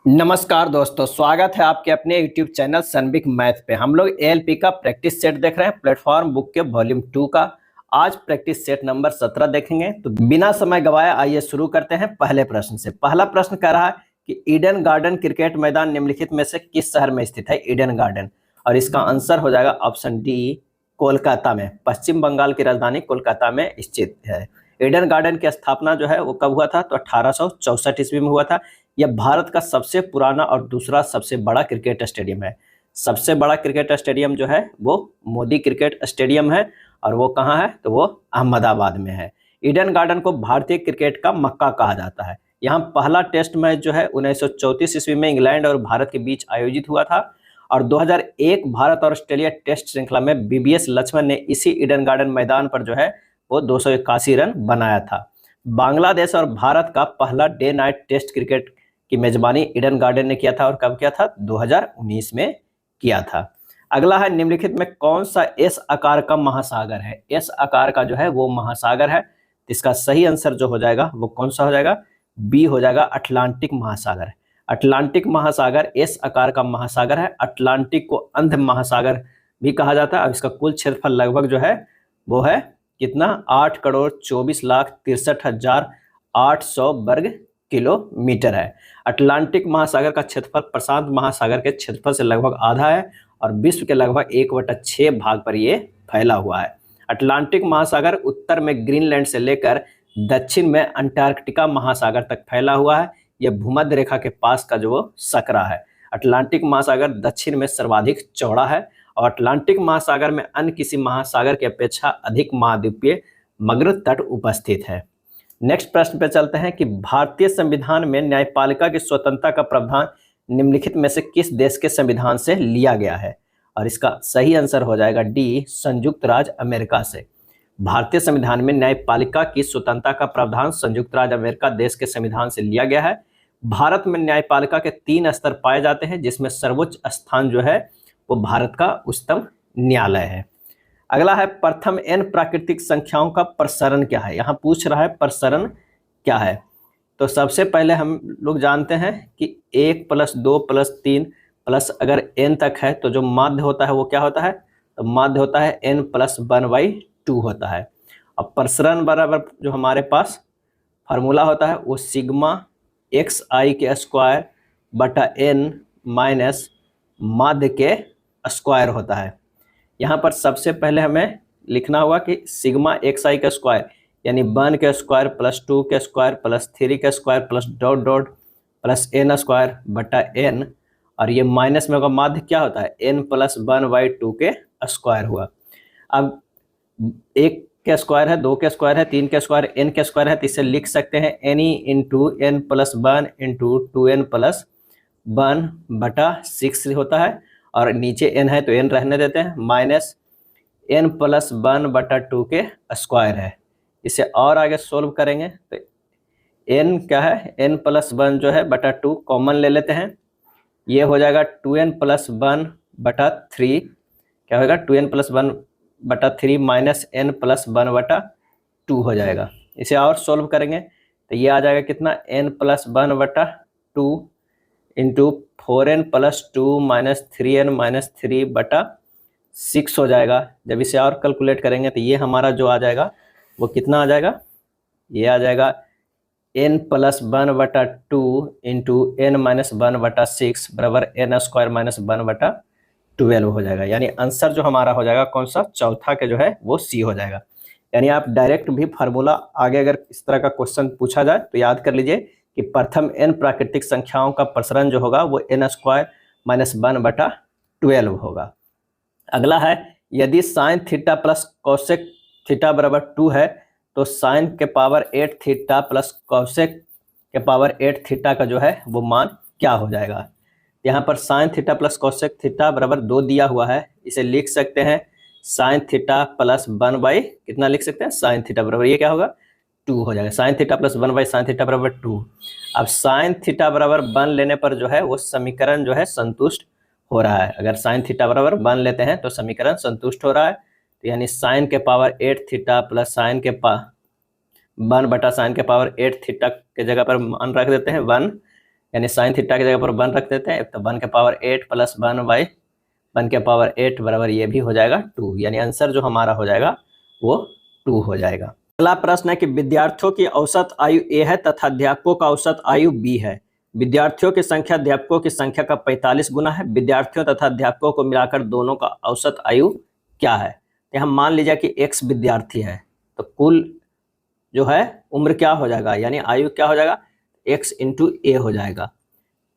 नमस्कार दोस्तों, स्वागत है आपके अपने YouTube चैनल सनबिक मैथ पे। हम लोग एएलपी का प्रैक्टिस सेट देख रहे हैं, प्लेटफॉर्म बुक के वॉल्यूम 2 का। आज प्रैक्टिस सेट नंबर 17 देखेंगे। तो बिना समय गवाए आइए शुरू करते हैं पहले प्रश्न से। पहला प्रश्न कह रहा है कि ईडन गार्डन क्रिकेट मैदान निम्नलिखित में से किस शहर में स्थित है? ईडन गार्डन, और इसका आंसर हो जाएगा ऑप्शन डी, कोलकाता में। पश्चिम बंगाल की राजधानी कोलकाता में स्थित है। ईडन गार्डन की स्थापना जो है वो कब हुआ था? तो 1864 ईस्वी में हुआ था। यह भारत का सबसे पुराना और दूसरा सबसे बड़ा क्रिकेट स्टेडियम है। सबसे बड़ा क्रिकेट स्टेडियम जो है वो मोदी क्रिकेट स्टेडियम है, और वो कहाँ है? तो वो अहमदाबाद में है। ईडन गार्डन को भारतीय क्रिकेट का मक्का कहा जाता है। यहाँ पहला टेस्ट मैच जो है 1934 ईस्वी में इंग्लैंड और भारत के बीच आयोजित हुआ था, और 2001 भारत और ऑस्ट्रेलिया टेस्ट श्रृंखला में बीबीएस लक्ष्मण ने इसी ईडन गार्डन मैदान पर जो है वो 281 रन बनाया था। बांग्लादेश और भारत का पहला डे नाइट टेस्ट क्रिकेट की मेजबानी ईडन गार्डन ने किया था, और कब किया था? 2019 में किया था। अगला है, निम्नलिखित में कौन सा एस आकार का महासागर है? एस आकार का जो है वो महासागर है। इसका सही आंसर जो हो जाएगा वो कौन सा हो जाएगा? बी हो जाएगा, अटलांटिक महासागर। अटलांटिक महासागर एस आकार का महासागर है। अटलांटिक को अंध महासागर भी कहा जाता है, और इसका कुल क्षेत्रफल लगभग जो है वो है कितना? 8,24,63,800 वर्ग किलोमीटर है। अटलांटिक महासागर का क्षेत्रफल प्रशांत महासागर के क्षेत्रफल से लगभग आधा है, और विश्व के लगभग 1/6 भाग पर ये फैला हुआ है। अटलांटिक महासागर उत्तर में ग्रीनलैंड से लेकर दक्षिण में अंटार्कटिका महासागर तक फैला हुआ है। यह भूमध्य रेखा के पास का जो सकरा है। अटलांटिक महासागर दक्षिण में सर्वाधिक चौड़ा है, और अटलांटिक महासागर में अन्य किसी महासागर की अपेक्षा अधिक महाद्वीपीय मग्र तट उपस्थित है। नेक्स्ट प्रश्न पे चलते हैं कि भारतीय संविधान में न्यायपालिका की स्वतंत्रता का प्रावधान निम्नलिखित में से किस देश के संविधान से लिया गया है? और इसका सही आंसर हो जाएगा डी, संयुक्त राज्य अमेरिका से। भारतीय संविधान में न्यायपालिका की स्वतंत्रता का प्रावधान संयुक्त राज्य अमेरिका देश के संविधान से लिया गया है। भारत में न्यायपालिका के 3 स्तर पाए जाते हैं, जिसमें सर्वोच्च स्थान जो है वो भारत का उच्चतम न्यायालय है। अगला है, प्रथम n प्राकृतिक संख्याओं का प्रसरण क्या है? यहाँ पूछ रहा है प्रसरण क्या है। तो सबसे पहले हम लोग जानते हैं कि 1 + 2 + 3 प्लस अगर n तक है तो जो माध्य होता है वो क्या होता है? तो माध्य होता है n + 1/2 होता है। अब प्रसरण बराबर जो हमारे पास फार्मूला होता है वो सिग्मा xi के स्क्वायर बटा n माइनस माध्य के स्क्वायर होता है। यहाँ पर सबसे पहले हमें लिखना होगा कि सिग्मा xi का स्क्वायर यानी 1 के स्क्वायर प्लस 2 के स्क्वायर प्लस 3 के square plus dot dot plus n square बटा n, और ये माइनस में होगा माध्य क्या होता है? n + 1/2 के स्क्वायर हुआ। अब 1 के स्क्वायर है, 2 के स्क्वायर है, 3 के स्क्वायर, n के स्क्वायर है, तो इसे लिख सकते हैं n × n + 1 × 2n + 1 बटा 6 होता है, और नीचे n है तो n रहने देते हैं, माइनस n + 1/2 के स्क्वायर है। इसे और आगे सोल्व करेंगे तो n क्या है? n + 1 जो है बटा 2 कॉमन ले लेते हैं, ये हो जाएगा 2n + 1/3। क्या होगा? 2n + 1/3 माइनस n + 1/2 हो जाएगा। इसे और सोल्व करेंगे तो ये आ जाएगा कितना? n + 1/2 into 4n + 2 minus 3n minus 3/6 हो जाएगा। जब इसे और कैलकुलेट करेंगे तो ये हमारा जो आ जाएगा वो कितना आ जाएगा? ये आ जाएगा n + 1/2 इंटू n - 1/6 बराबर n² - 1/12 हो जाएगा। यानी आंसर जो हमारा हो जाएगा कौन सा? चौथा के जो है वो सी हो जाएगा। यानी आप डायरेक्ट भी फार्मूला आगे अगर इस तरह का क्वेश्चन पूछा जाए तो याद कर लीजिए कि प्रथम n प्राकृतिक संख्याओं का प्रसरण जो होगा वो n² - 1/12 होगा। अगला है, यदि sine theta plus cosec theta बराबर 2 है तो साइन के पावर 8 थीटा प्लस कॉसेक के पावर 8 थीटा का जो है वो मान क्या हो जाएगा? यहाँ पर sine theta plus cosec theta बराबर 2 दिया हुआ है, इसे लिख सकते हैं साइन थीटा प्लस 1 कितना लिख सकते हैं? साइन थीटा बराबर ये क्या होगा? 2 हो जाएगा। Sine theta plus 1 sine theta बराबर 2। अब साइन थीटा बराबर 1 लेने पर जो है वो समीकरण जो है संतुष्ट हो रहा है। अगर साइन थीटा बराबर 1 लेते हैं तो समीकरण संतुष्ट हो रहा है, तो यानी साइन के पावर 8 थीटा प्लस साइन के 1 बटा साइन के पावर 8 थीटा के जगह पर मान रख देते हैं 1, यानी साइन थीटा की जगह पर 1 रख देते हैं, तो 1 के पावर 8 प्लस 1 के पावर 8 बराबर ये भी हो जाएगा 2, यानी आंसर जो हमारा हो जाएगा वो 2 हो जाएगा। अगला प्रश्न है कि विद्यार्थियों की औसत आयु A है तथा अध्यापकों का औसत आयु B है। विद्यार्थियों की संख्या अध्यापकों की संख्या का 45 गुना है। विद्यार्थियों तथा अध्यापकों को मिलाकर दोनों का औसत आयु क्या है। तो हम मान लीजिए कि x विद्यार्थी है, तो कुल जो है उम्र क्या हो जाएगा, यानी आयु क्या हो जाएगा, x इंटू ए हो जाएगा।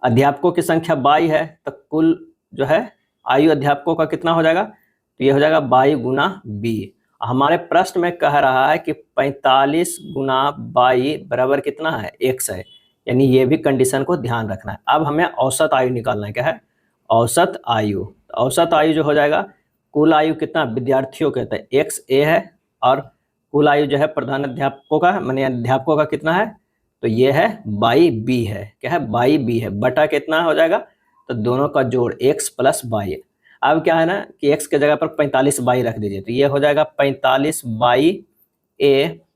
अध्यापकों की संख्या 22 है, तो कुल जो है आयु अध्यापकों का कितना हो जाएगा, तो ये हो जाएगा 22 गुना बी। हमारे प्रश्न में कह रहा है कि 45 गुना 22 बराबर कितना है, x है, यानी ये भी कंडीशन को ध्यान रखना है। अब हमें औसत आयु निकालना है, क्या है, औसत आयु। औसत आयु जो हो जाएगा, कुल आयु कितना विद्यार्थियों के, तो x a है, और कुल आयु जो है प्रधान अध्यापकों का माने अध्यापकों का कितना है, तो ये है 22b है, क्या है 22b है, बटा कितना हो जाएगा, तो दोनों का जोड़ x प्लस 22। अब क्या है ना कि x के जगह पर 45 रख दीजिए, तो ये हो जाएगा 45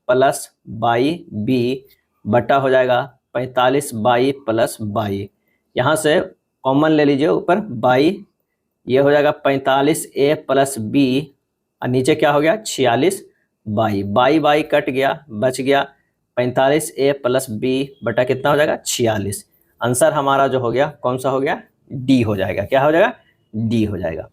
प्लस 22b बटा हो जाएगा 45 प्लस 22। यहाँ से कॉमन ले लीजिए ऊपर 22, ये हो जाएगा 45a प्लस b, और नीचे क्या हो गया 46 22 कट गया, बच गया 45a प्लस b बटा कितना हो जाएगा 46। आंसर हमारा जो हो गया कौन सा हो गया, डी हो जाएगा। क्या हो जाएगा, डी हो जाएगा।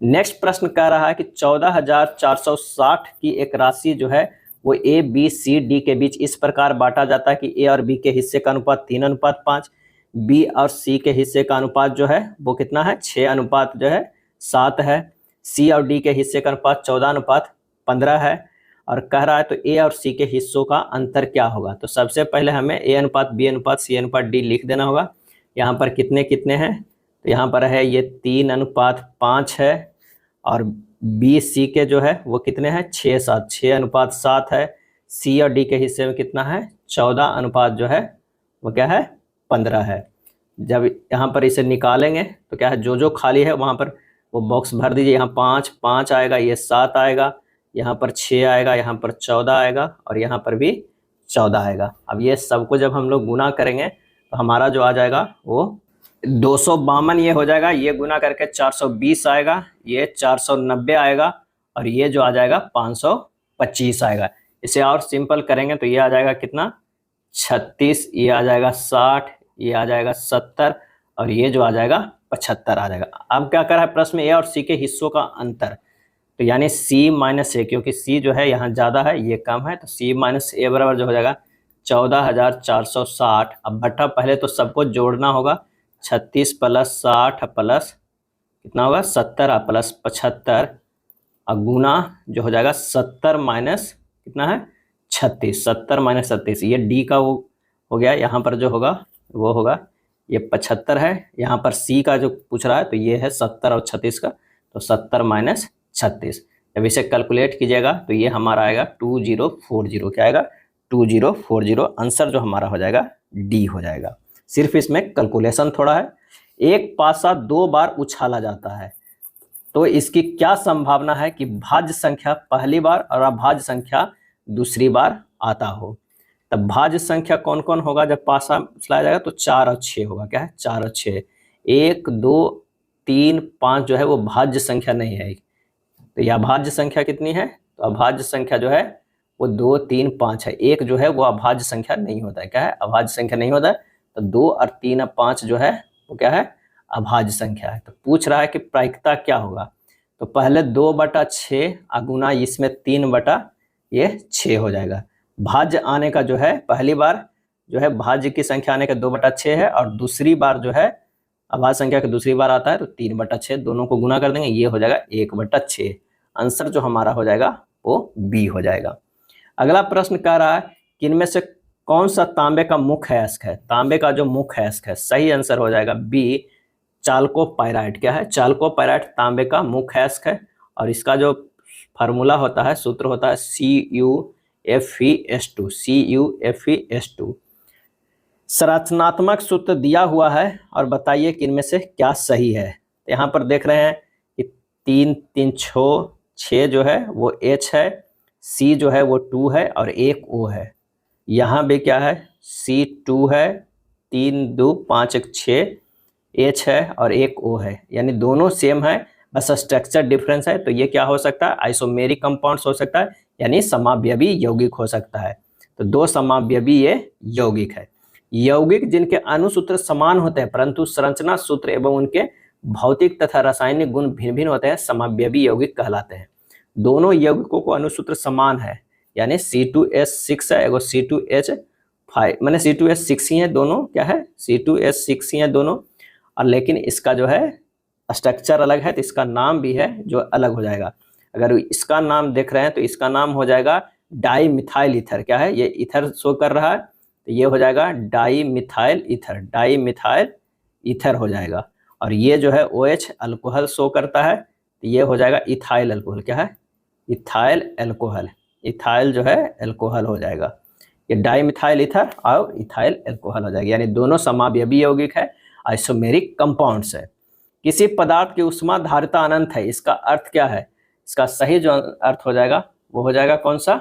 नेक्स्ट प्रश्न कह रहा है कि 14,460 की एक राशि जो है वो ए बी सी डी के बीच इस प्रकार बांटा जाता है कि ए और बी के हिस्से का अनुपात 3:5, बी और सी के हिस्से का अनुपात जो है वो कितना है 6:7 है, सी और डी के हिस्से का अनुपात 14:15 है, और कह रहा है तो ए और सी के हिस्सों का अंतर क्या होगा। तो सबसे पहले हमें ए अनुपात बी अनुपात सी अनुपात डी लिख देना होगा। यहाँ पर कितने कितने हैं, तो यहाँ पर है ये 3:5 है, और बी सी के जो है वो कितने हैं 6:7 है, सी और डी के हिस्से में कितना है 14 जो है वो क्या है 15 है। जब यहाँ पर इसे निकालेंगे तो क्या है जो जो खाली है वहाँ पर वो बॉक्स भर दीजिए। यहाँ 5 आएगा, ये 7 आएगा, यहाँ पर 6 आएगा, यहाँ पर 14 आएगा, और यहाँ पर भी 14 आएगा। अब ये सबको जब हम लोग गुना करेंगे तो हमारा जो आ जाएगा वो 252 ये हो जाएगा, ये गुना करके 420 आएगा, ये 490 आएगा, और ये जो आ जाएगा 525 आएगा। इसे और सिंपल करेंगे तो ये आ जाएगा कितना 36, ये आ जाएगा 60, ये आ जाएगा 70, और ये जो आ जाएगा 75 आ जाएगा। अब क्या करा है प्रश्न में, ए और सी के हिस्सों का अंतर, तो यानी सी माइनस ए, क्योंकि सी जो है यहाँ ज़्यादा है ये कम है, तो सी माइनस ए बराबर जो हो जाएगा 14,460। अब बटा पहले तो सबको जोड़ना होगा, 36 प्लस 60 प्लस कितना होगा 70 प्लस 75, और गुना जो हो जाएगा 70 माइनस कितना है 36, 70 माइनस 36, ये डी का वो हो गया। यहाँ पर जो होगा वो होगा ये 75 है, यहाँ पर सी का जो पूछ रहा है तो ये है 70 और 36 का, तो 70 माइनस 36। जब इसे कैलकुलेट कीजिएगा तो ये हमारा आएगा 2040, क्या आएगा 2040। आंसर जो हमारा हो जाएगा डी हो जाएगा। सिर्फ इसमें कैलकुलेशन थोड़ा है। एक पासा 2 बार उछाला जाता है तो इसकी क्या संभावना है कि भाज्य संख्या पहली बार और अभाज्य संख्या दूसरी बार आता हो। तब भाज्य संख्या कौन कौन होगा जब पासा उछाला जाएगा, तो 4 और 6 होगा। क्या है 4 और 6, 1 2 3 5 जो है वो भाज्य संख्या नहीं है। तो यह अभाज्य संख्या कितनी है, तो अभाज्य संख्या जो है वो 2 3 5 है। एक जो है वो अभाज्य संख्या नहीं होता है। क्या है अभाज्य संख्या नहीं होता है, तो 2 और 3 और 5 जो है वो क्या है अभाज्य संख्या है। तो पूछ रहा है कि प्रायिकता क्या होगा, तो पहले 2/6 गुना इसमें 3/6 हो जाएगा। भाज्य आने का जो है पहली बार जो है भाज्य की संख्या आने का 2/6 है, और दूसरी बार जो है अभाज्य संख्या की दूसरी बार आता है तो 3/6, दोनों को गुना कर देंगे, ये हो जाएगा 1/6। आंसर जो हमारा हो जाएगा वो बी हो जाएगा। अगला प्रश्न कह रहा है कि इनमें से कौन सा तांबे का मुख्य अयस्क है। तांबे का जो मुख्य अयस्क है, सही आंसर हो जाएगा बी चाल्कोपाइराइट। क्या है चाल्कोपाइराइट तांबे का मुख्य अयस्क है, और इसका जो फार्मूला होता है सूत्र होता है CuFeS2, CuFeS2। संरचनात्मक सूत्र दिया हुआ है और बताइए कि इनमें से क्या सही है। तो यहाँ पर देख रहे हैं कि 3 3 6 जो है वो H है, C जो है वो 2 है, और एक O है। यहाँ भी क्या है C2 है, 3 2 5 1 6 H है और एक O है, यानी दोनों सेम है, बस स्ट्रक्चर डिफरेंस है। तो ये क्या हो सकता है, आइसोमेरिक कंपाउंड्स हो सकता है, यानी समावयवी यौगिक हो सकता है। तो दो समावयवी ये यौगिक है। यौगिक जिनके अणुसूत्र समान होते हैं परंतु संरचना सूत्र एवं उनके भौतिक तथा रासायनिक गुण भिन्न भिन्न होते हैं, समावयवी यौगिक कहलाते हैं। दोनों यौगिकों को अणुसूत्र समान है, यानी C2H6 है, एगो C2H5, मैंने C2H6 ही है दोनों, क्या है C2H6 ही है दोनों, और लेकिन इसका जो है स्ट्रक्चर अलग है, तो इसका नाम भी है जो अलग हो जाएगा। अगर इसका नाम देख रहे हैं तो इसका नाम हो जाएगा डाई मिथाइल ईथर। क्या है, ये ईथर शो कर रहा है, तो ये हो जाएगा di methyl ether, di methyl ether हो जाएगा। और ये जो है OH अल्कोहल शो करता है, तो ये हो जाएगा इथाइल अल्कोहल। क्या है, इथाइल अल्कोहल, इथाइल जो है अल्कोहल हो जाएगा। ये डाई मिथाइल ईथर और इथाइल अल्कोहल हो जाएगा, यानी दोनों समावयवी यौगिक है, आइसोमेरिक कंपाउंड्स है। किसी पदार्थ की उष्मा धारिता अनंत है, इसका अर्थ क्या है, इसका सही जो अर्थ हो जाएगा वो हो जाएगा कौन सा,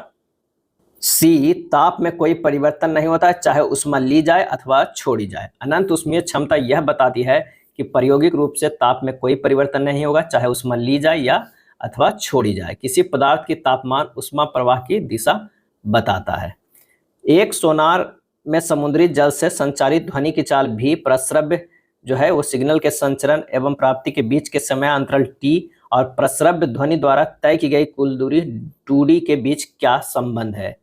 C, ताप में कोई परिवर्तन नहीं होता है, चाहे उष्मा ली जाए अथवा छोड़ी जाए। अनंत उष्मीय क्षमता यह बताती है कि प्रायोगिक रूप से ताप में कोई परिवर्तन नहीं होगा, चाहे उष्मा ली जाए या अथवा छोड़ी जाए। किसी पदार्थ की तापमान उष्मा प्रवाह की दिशा बताता है। एक सोनार में समुद्री जल से संचारित ध्वनि की चाल भी प्रस्रव्य जो है वो सिग्नल के संचरण एवं प्राप्ति के बीच के समय अंतराल T और प्रस्रव्य ध्वनि द्वारा तय की गई कुल दूरी 2D के बीच क्या संबंध है।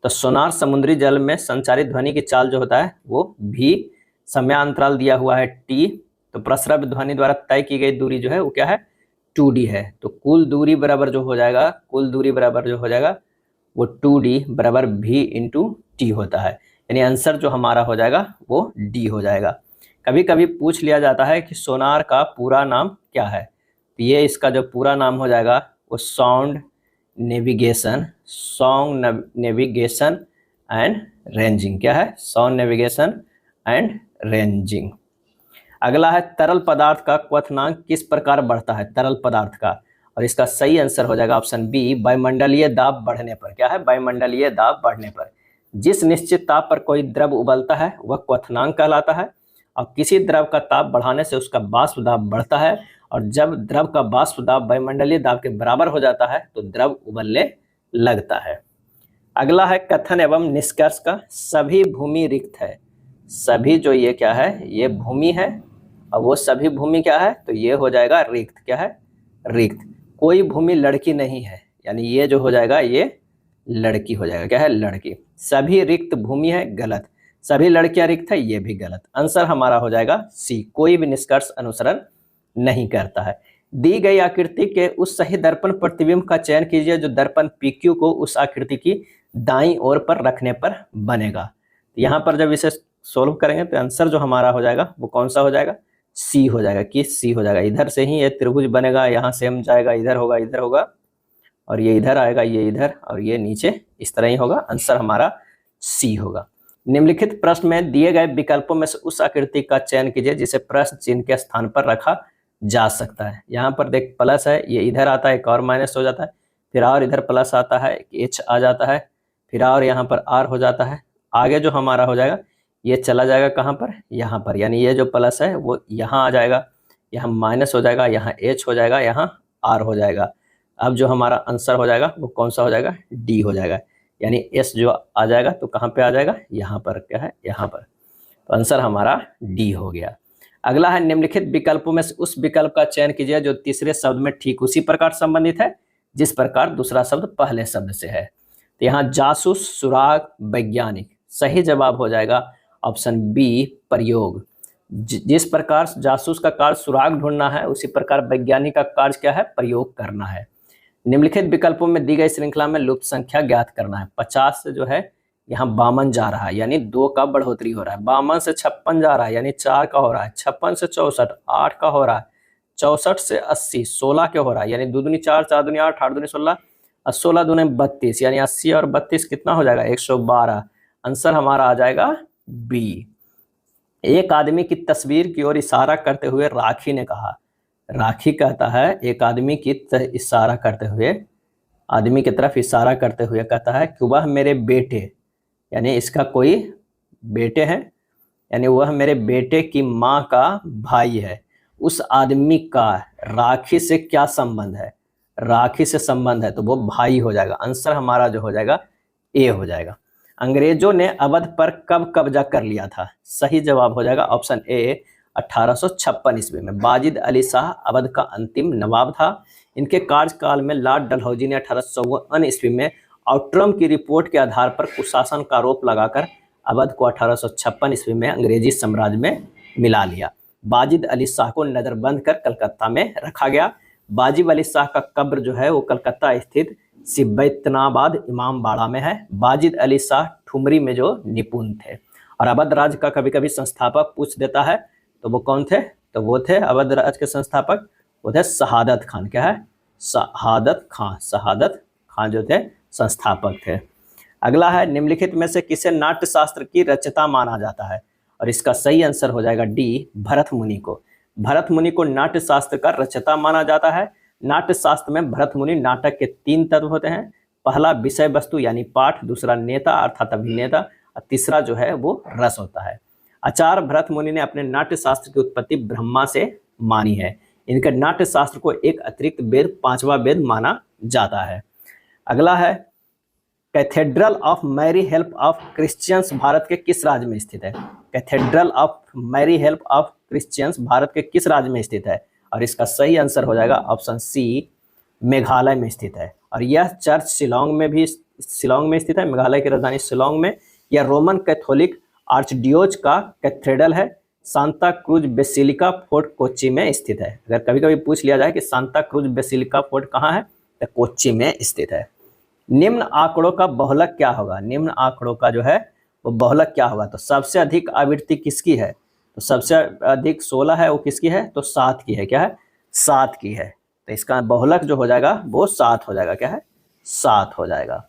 तो सोनार समुद्री जल में संचारित ध्वनि की चाल जो होता है वो भी समय अंतराल दिया हुआ है T, तो प्रस्रव्य ध्वनि द्वारा तय की गई दूरी जो है वो क्या है 2D है। तो कुल दूरी बराबर जो हो जाएगा, कुल दूरी बराबर जो हो जाएगा वो 2D बराबर V इंटू T होता है, यानी आंसर जो हमारा हो जाएगा वो D हो जाएगा। कभी कभी पूछ लिया जाता है कि सोनार का पूरा नाम क्या है, तो ये इसका जो पूरा नाम हो जाएगा वो sound navigation, sound navigation and ranging. क्या है, साउंड नेविगेशन एंड रेंजिंग। अगला है तरल पदार्थ का क्वथनांक किस प्रकार बढ़ता है, तरल पदार्थ का, और इसका सही आंसर हो जाएगा ऑप्शन B, वायुमंडलीय दाब बढ़ने पर। क्या है, वायुमंडलीय दाब बढ़ने पर। जिस निश्चित ताप पर कोई द्रव उबलता है वह क्वथनांक कहलाता है, और किसी द्रव का ताप बढ़ाने से उसका वाष्प दाब बढ़ता है, और जब द्रव का वाष्प दाब वायुमंडलीय दाब के बराबर हो जाता है तो द्रव उबलने लगता है। अगला है कथन एवं निष्कर्ष का, सभी भूमि रिक्त है। सभी जो ये क्या है, ये भूमि है, और वो सभी भूमि क्या है, तो ये हो जाएगा रिक्त। क्या है, रिक्त। कोई भूमि लड़की नहीं है, यानी ये जो हो जाएगा ये लड़की हो जाएगा। क्या है, लड़की। सभी रिक्त भूमि है, गलत। सभी लड़कियां रिक्त है, ये भी गलत। आंसर हमारा हो जाएगा C, कोई भी निष्कर्ष अनुसरण नहीं करता है। दी गई आकृति के उस सही दर्पण प्रतिबिंब का चयन कीजिए जो दर्पण PQ को उस आकृति की दाईं ओर पर रखने पर बनेगा। यहाँ पर जब इसे सोल्व करेंगे तो आंसर जो हमारा हो जाएगा वो कौन सा हो जाएगा, C हो जाएगा। कि C हो जाएगा, इधर से ही ये त्रिभुज बनेगा, यहाँ से हम जाएगा, इधर होगा, इधर होगा, और ये इधर आएगा, ये इधर, और ये नीचे, इस तरह ही होगा। आंसर हमारा C होगा। निम्नलिखित प्रश्न में दिए गए विकल्पों में से उस आकृति का चयन कीजिए जिसे प्रश्न चिन्ह के स्थान पर रखा जा सकता है। यहाँ पर देख प्लस है, ये इधर आता है, एक और माइनस हो जाता है, फिर और इधर प्लस आता है, H आ जाता है, फिर और यहाँ पर R हो जाता है। आगे जो हमारा हो जाएगा ये चला जाएगा कहाँ पर, यहाँ पर, यानी ये जो प्लस है वो यहाँ आ जाएगा, यहाँ माइनस हो जाएगा, यहाँ H हो जाएगा, यहाँ R हो जाएगा। अब जो हमारा आंसर हो जाएगा वो कौन सा हो जाएगा, D हो जाएगा, यानी S जो आ जाएगा तो कहाँ पे आ जाएगा, यहाँ पर। क्या है, यहाँ पर। तो आंसर हमारा D हो गया। अगला है निम्नलिखित विकल्पों में से उस विकल्प का चयन कीजिए जो तीसरे शब्द में ठीक उसी प्रकार संबंधित है जिस प्रकार दूसरा शब्द पहले शब्द से है। तो यहाँ जासूस, सुराग, वैज्ञानिक। सही जवाब हो जाएगा ऑप्शन B, प्रयोग। जिस प्रकार जासूस का कार्य सुराग ढूंढना है उसी प्रकार वैज्ञानिक का कार्य क्या है, प्रयोग करना है। निम्नलिखित विकल्पों में दी गई श्रृंखला में लुप्त संख्या ज्ञात करना है। 50 से जो है यहाँ 52 जा रहा है, यानी 2 का बढ़ोतरी हो रहा है। 52 से 56 जा रहा है, यानी 4 का हो रहा है। 56 से 64 8 का हो रहा है। 64 से 80 16 का हो रहा है, यानी 2 दूनी 4, 4 दूनी 8, 8 दूनी 16, और 16 दूनी 32, यानी 80 और 32 कितना हो जाएगा, 112। आंसर हमारा आ जाएगा B। एक आदमी की तस्वीर की ओर इशारा करते हुए राखी ने कहा, राखी कहता है एक आदमी की इशारा करते हुए, आदमी की तरफ इशारा करते हुए कहता है कि वह मेरे बेटे, यानी इसका कोई बेटे हैं, यानी वह मेरे बेटे की माँ का भाई है, उस आदमी का राखी से क्या संबंध है, राखी से संबंध है तो वो भाई हो जाएगा। आंसर हमारा जो हो जाएगा ए हो जाएगा। अंग्रेजों ने अवध पर कब कब्जा कर लिया था, सही जवाब हो जाएगा ऑप्शन ए 1856 ईस्वी में। बाजिद अली शाह अवध का अंतिम नवाब था। इनके कार्यकाल में लॉर्ड डलहौजी ने 1854 ईस्वी में आउट्रम की रिपोर्ट के आधार पर कुशासन का आरोप लगाकर अवध को 1856 ईस्वी में अंग्रेजी साम्राज्य में मिला लिया। बाजिद अली शाह को नजरबंद कर कलकत्ता में रखा गया। बाजिद अली शाह का कब्र जो है वो कलकत्ता स्थित सिब्बैतनाबाद इमामबाड़ा में है। बाजिद अली शाह ठुमरी में जो निपुण थे। और अवध राज्य का कभी कभी संस्थापक पूछ देता है, तो वो कौन थे, तो वो थे अवध राज्य के संस्थापक, वो थे शहादत खान। क्या है, शहादत खान। शहादत खान जो थे संस्थापक थे। अगला है, निम्नलिखित में से किसे नाट्य शास्त्र की रचयिता माना जाता है, और इसका सही आंसर हो जाएगा डी, भरत मुनि को। भरत मुनि को नाट्य शास्त्र का रचयिता माना जाता है। नाट्य शास्त्र में भरत मुनि नाटक के 3 तत्व होते हैं। पहला विषय वस्तु यानी पाठ, दूसरा नेता अर्थात अभिनेता, और तीसरा जो है वो रस होता है। आचार्य भरत मुनि ने अपने नाट्य शास्त्र की उत्पत्ति ब्रह्मा से मानी है। इनके नाट्य शास्त्र को एक अतिरिक्त वेद, 5वां वेद माना जाता है। अगला है, cathedral of Mary help of Christians Bharat के किस राज्य में स्थित है। Cathedral of Mary help of Christians Bharat के किस राज्य में स्थित है, और इसका सही आंसर हो जाएगा ऑप्शन सी, मेघालय में स्थित है। और यह चर्च शिलोंग में स्थित है, मेघालय की राजधानी शिलोंग में। यह रोमन कैथोलिक आर्चडियोज का कैथेड्रल है। Santa cruise basilica fort Kochi में स्थित है। अगर कभी कभी पूछ लिया जाए कि सांता क्रूज बेसिलिका फोर्ट कहाँ है, तो कोच्चि में स्थित है। निम्न आंकड़ों का बहुलक क्या होगा, निम्न आंकड़ों का जो है वो बहुलक क्या होगा, तो सबसे अधिक आवृत्ति किसकी है, तो सबसे अधिक 16 है, वो किसकी है, तो 7 की है। क्या है, 7 की है। तो इसका बहुलक जो हो जाएगा वो 7 हो जाएगा। क्या है, 7 हो जाएगा।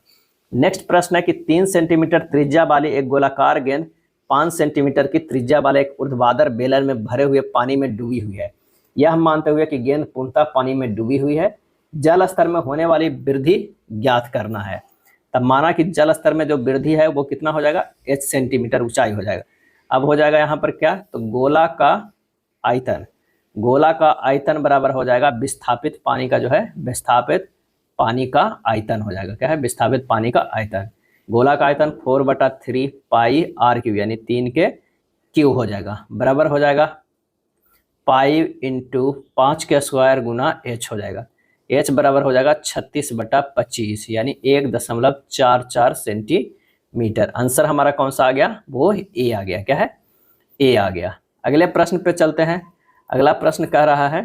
नेक्स्ट प्रश्न है कि 3 सेंटीमीटर त्रिज्या वाली एक गोलाकार गेंद 5 सेंटीमीटर की त्रिज्या वाले एक ऊर्ध्वाधर बेलन में भरे हुए पानी में डूबी हुई है। यह मानते हुए कि गेंद पूर्णतः पानी में डूबी हुई है, जल स्तर में होने वाली वृद्धि ज्ञात करना है। तब माना कि जल स्तर में जो वृद्धि है वो कितना हो जाएगा, h सेंटीमीटर ऊंचाई हो जाएगा। अब हो जाएगा यहाँ पर क्या, तो गोला का आयतन बराबर हो जाएगा विस्थापित पानी का जो है, विस्थापित पानी का आयतन हो जाएगा। क्या है, विस्थापित पानी का आयतन। गोला का आयतन 4/3 पाई r क्यू यानी 3 के क्यू हो जाएगा, बराबर हो जाएगा पाई इंटू 5 के स्क्वायर गुना h हो जाएगा। h बराबर हो जाएगा 36/25 यानी 1.44 सेंटीमीटर। आंसर हमारा कौन सा आ गया, वो ए आ गया। क्या है, ए आ गया। अगले प्रश्न पे चलते हैं। अगला प्रश्न कह रहा है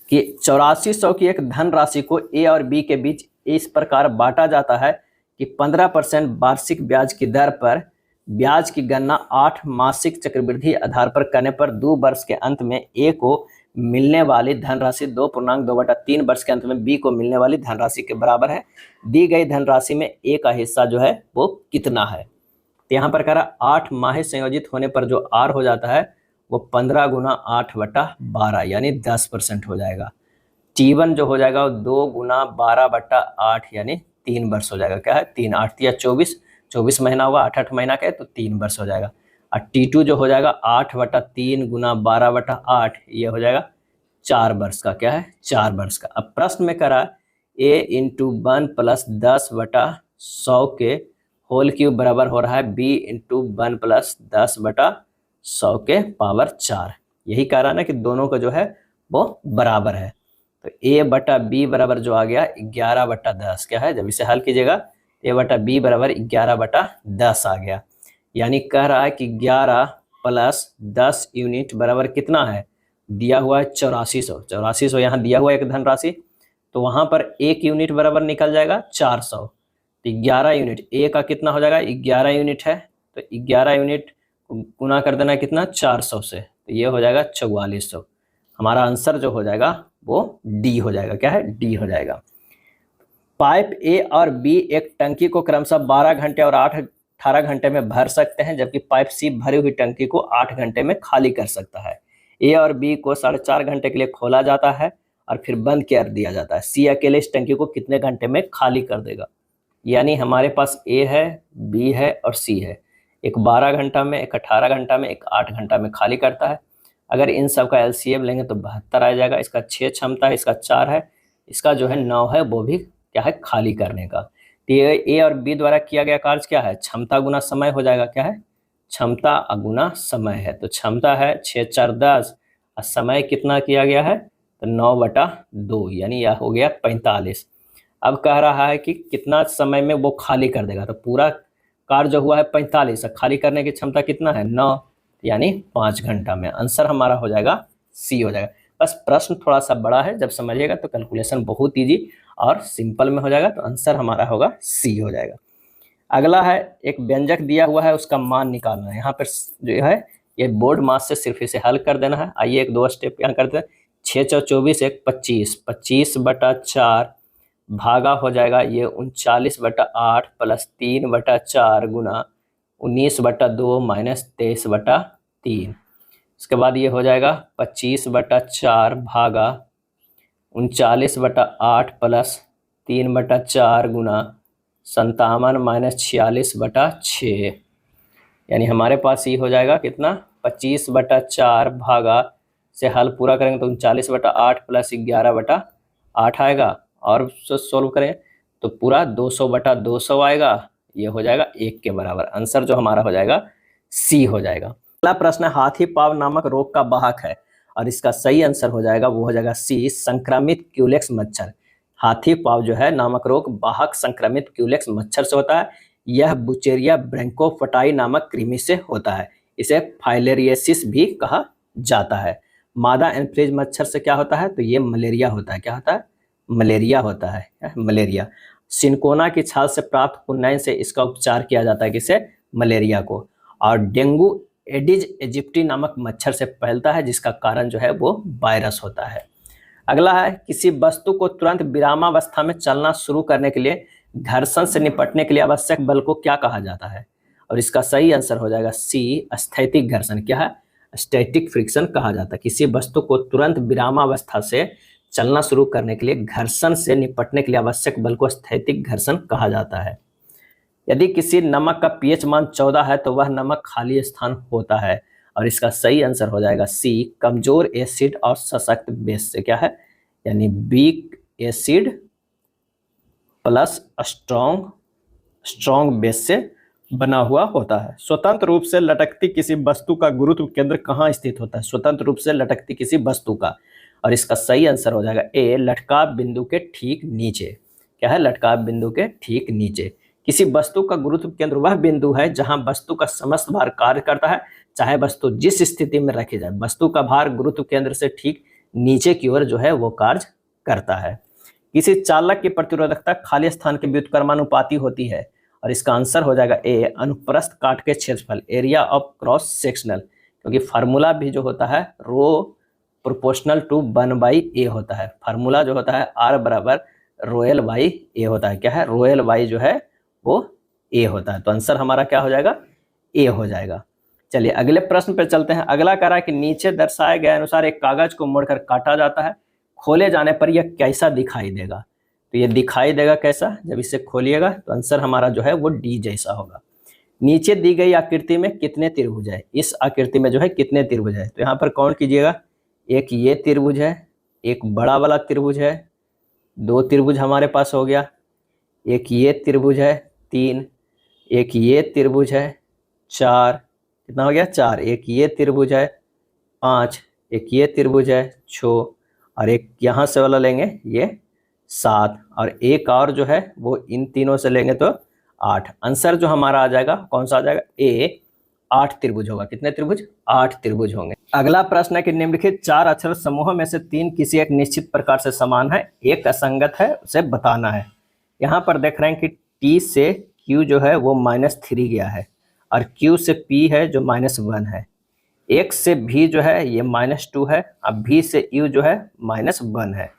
कि 8400 की एक धनराशि को ए और बी के बीच इस प्रकार बांटा जाता है कि 15% वार्षिक ब्याज की दर पर ब्याज की गणना 8 मासिक चक्रवृद्धि आधार पर करने पर 2 वर्ष के अंत में ए को मिलने वाली धनराशि 2.2/3 वर्ष के अंत में बी को मिलने वाली धनराशि के बराबर है। दी गई धनराशि में ए का हिस्सा जो है वो कितना है। तो यहाँ पर कह रहा 8 माह संयोजित होने पर जो आर हो जाता है वो 15 गुना 8/12 यानी 10% हो जाएगा। T1 जो हो जाएगा वो 2 गुना 12/8 यानी 3 वर्ष हो जाएगा। क्या है, 3 8 या 24 महीना होगा, 8 महीना का है तो 3 वर्ष हो जाएगा। और T2 जो हो जाएगा 8/3 गुना 12/8 ये हो जाएगा 4 वर्ष का। क्या है, 4 वर्ष का। अब प्रश्न में करा a इंटू 1 प्लस 10/100 के होल क्यूब बराबर हो रहा है b इंटू 1 प्लस 10/100 के पावर 4। यही कह रहा है ना कि दोनों का जो है वो बराबर है। तो a/b बराबर जो आ गया 11/10। क्या है, जब इसे हल कीजिएगा a/b बराबर 11/10 आ गया। यानी कह रहा है कि 11 प्लस 10 यूनिट बराबर कितना है, दिया हुआ है 8400 यहाँ दिया हुआ है एक धनराशि, तो वहां पर 1 यूनिट बराबर निकल जाएगा 400। तो 11 यूनिट ए का कितना हो जाएगा, 11 यूनिट है, तो 11 यूनिट गुना कर देना कितना 400 से, तो ये हो जाएगा 4400। हमारा आंसर जो हो जाएगा वो डी हो जाएगा। क्या है, डी हो जाएगा। पाइप ए और बी एक टंकी को क्रमशः 12 घंटे और 18 घंटे में भर सकते हैं, जबकि पाइप सी भरी हुई टंकी को 8 घंटे में खाली कर सकता है। ए और बी को 4.5 घंटे के लिए खोला जाता है और फिर बंद कर दिया जाता है। सी अकेले इस टंकी को कितने घंटे में खाली कर देगा। यानी हमारे पास ए है, बी है और सी है। एक 12 घंटा में, एक 18 घंटा में, एक 8 घंटा में खाली करता है। अगर इन सब का एलसीएम लेंगे तो 72 आ जाएगा। इसका 6 क्षमता है, इसका 4 है, इसका जो है 9 है, वो भी क्या है, खाली करने का। तो ये ए और बी द्वारा किया गया कार्य क्या है, क्षमता गुना समय हो जाएगा। क्या है, क्षमता गुना समय है। तो क्षमता है 6 4 10 और समय कितना किया गया है, तो 9/2, यानी यह हो गया 45। अब कह रहा है कि कितना समय में वो खाली कर देगा, तो पूरा कार्य जो हुआ है 45, खाली करने की क्षमता कितना है, 9, यानी 5 घंटा में। आंसर हमारा हो जाएगा सी हो जाएगा। बस प्रश्न थोड़ा सा बड़ा है, जब समझिएगा तो कैलकुलेशन बहुत ईजी और सिंपल में हो जाएगा। तो आंसर हमारा होगा सी हो जाएगा। अगला है, एक व्यंजक दिया हुआ है, उसका मान निकालना है। यहाँ पर जो है ये बोर्ड मास से सिर्फ इसे हल कर देना है। आइए एक दो स्टेप यहाँ करते हैं। 6 × 24 = 25, 25/4 भागा हो जाएगा ये 39/8 + 3/4 गुना 19/2 - 23/3। इसके बाद ये हो जाएगा 25/4 भागा 39/8 + 3/4 गुना 57 - 46/6, यानी हमारे पास ये हो जाएगा कितना, 25/4 भागा से हल पूरा करेंगे तो 39/8 + 11/8 आएगा, और सोल्व करें तो पूरा 200/200 आएगा। ये हो जाएगा 1 के बराबर। आंसर जो हमारा हो जाएगा सी हो जाएगा। अगला प्रश्न है, हाथी पांव नामक रोग का वाहक है, और इसका सही आंसर हो जाएगा, वो हो जाएगा सी, संक्रमित क्यूलेक्स मच्छर। हाथी पांव जो है नामक रोग वाहक संक्रमित क्यूलेक्स मच्छर से होता है। यह बुचेरिया ब्रैंकोफटाई नामक कृमि से होता है। इसे फाइलेरियसिस भी कहा जाता है। मादा एन्फ्लूएंजा मच्छर से क्या होता है, तो ये मलेरिया होता है। क्या होता है, मलेरिया होता है, मलेरिया। सिनकोना की छाल से प्राप्त कुन्नाइन से इसका उपचार किया जाता है, किसे, मलेरिया को। और डेंगू एडिज इजिप्टी नामक मच्छर से फैलता है, जिसका कारण जो है वो वायरस होता है। अगला है, किसी वस्तु को तुरंत विरामावस्था में चलना शुरू करने के लिए घर्षण से निपटने के लिए आवश्यक बल को क्या कहा जाता है, और इसका सही आंसर हो जाएगा सी, स्थैतिक घर्षण। क्या है, स्टैटिक फ्रिक्शन कहा जाता है। किसी वस्तु को तुरंत विरामावस्था से चलना शुरू करने के लिए घर्षण से निपटने के लिए आवश्यक बल को स्थैतिक घर्षण कहा जाता है। यदि किसी नमक का पीएच मान 14 है तो वह नमक खाली स्थान होता है, और इसका सही आंसर हो जाएगा सी, कमजोर एसिड और सशक्त बेस से। क्या है, यानी weak acid plus strong base से बना हुआ होता है। स्वतंत्र रूप से लटकती किसी वस्तु का गुरुत्व केंद्र कहाँ स्थित होता है, स्वतंत्र रूप से लटकती किसी वस्तु का, और इसका सही आंसर हो जाएगा ए, लटकाव बिंदु के ठीक नीचे। क्या है, लटकाव बिंदु के ठीक नीचे। किसी वस्तु का गुरुत्व केंद्र वह बिंदु है जहां वस्तु का समस्त भार कार्य करता है, चाहे वस्तु जिस स्थिति में रखी जाए। वस्तु का भार गुरुत्व केंद्र से ठीक नीचे की ओर जो है वो कार्य करता है। किसी चालक की प्रतिरोधकता खाली स्थान के व्युत्क्रमानुपाती होती है, और इसका आंसर हो जाएगा ए, अनुप्रस्थ काट के क्षेत्रफल, एरिया ऑफ क्रॉस सेक्शनल। क्योंकि फार्मूला भी जो होता है रो प्रोपोर्शनल टू 1/a होता है। फार्मूला जो होता है R बराबर रोयल बाई ए होता है। क्या है, रोयल बाई जो है वो ए होता है। तो आंसर हमारा क्या हो जाएगा, ए हो जाएगा। चलिए अगले प्रश्न पे चलते हैं। अगला कह रहा है कि नीचे दर्शाए गए अनुसार एक कागज को मोड़कर काटा जाता है, खोले जाने पर यह कैसा दिखाई देगा। तो ये दिखाई देगा कैसा, जब इसे खोलिएगा तो आंसर हमारा जो है वो डी जैसा होगा। नीचे दी गई आकृति में कितने त्रिभुज है, इस आकृति में जो है कितने त्रिभुज है, तो यहाँ पर काउंट कीजिएगा। एक ये त्रिभुज है, एक बड़ा वाला त्रिभुज है, 2 त्रिभुज हमारे पास हो गया, एक ये त्रिभुज है 3, एक ये त्रिभुज है 4, कितना हो गया 4, एक ये त्रिभुज है 5, एक ये त्रिभुज है 6, और एक यहाँ से वाला लेंगे ये 7, और एक और जो है वो इन तीनों से लेंगे तो 8। आंसर जो हमारा आ जाएगा कौन सा आ जाएगा, ए, 8 त्रिभुज होगा। कितने त्रिभुज, 8 त्रिभुज होंगे। अगला प्रश्न है कि निम्नलिखित 4 अक्षर समूहों में से 3 किसी एक निश्चित प्रकार से समान है, एक असंगत है, उसे बताना है। यहाँ पर देख रहे हैं कि टी से क्यू जो है वो -3 गया है, और क्यू से पी है जो -1 है, एक से भी जो है ये -2 है, अब भी से यू जो है -1 है,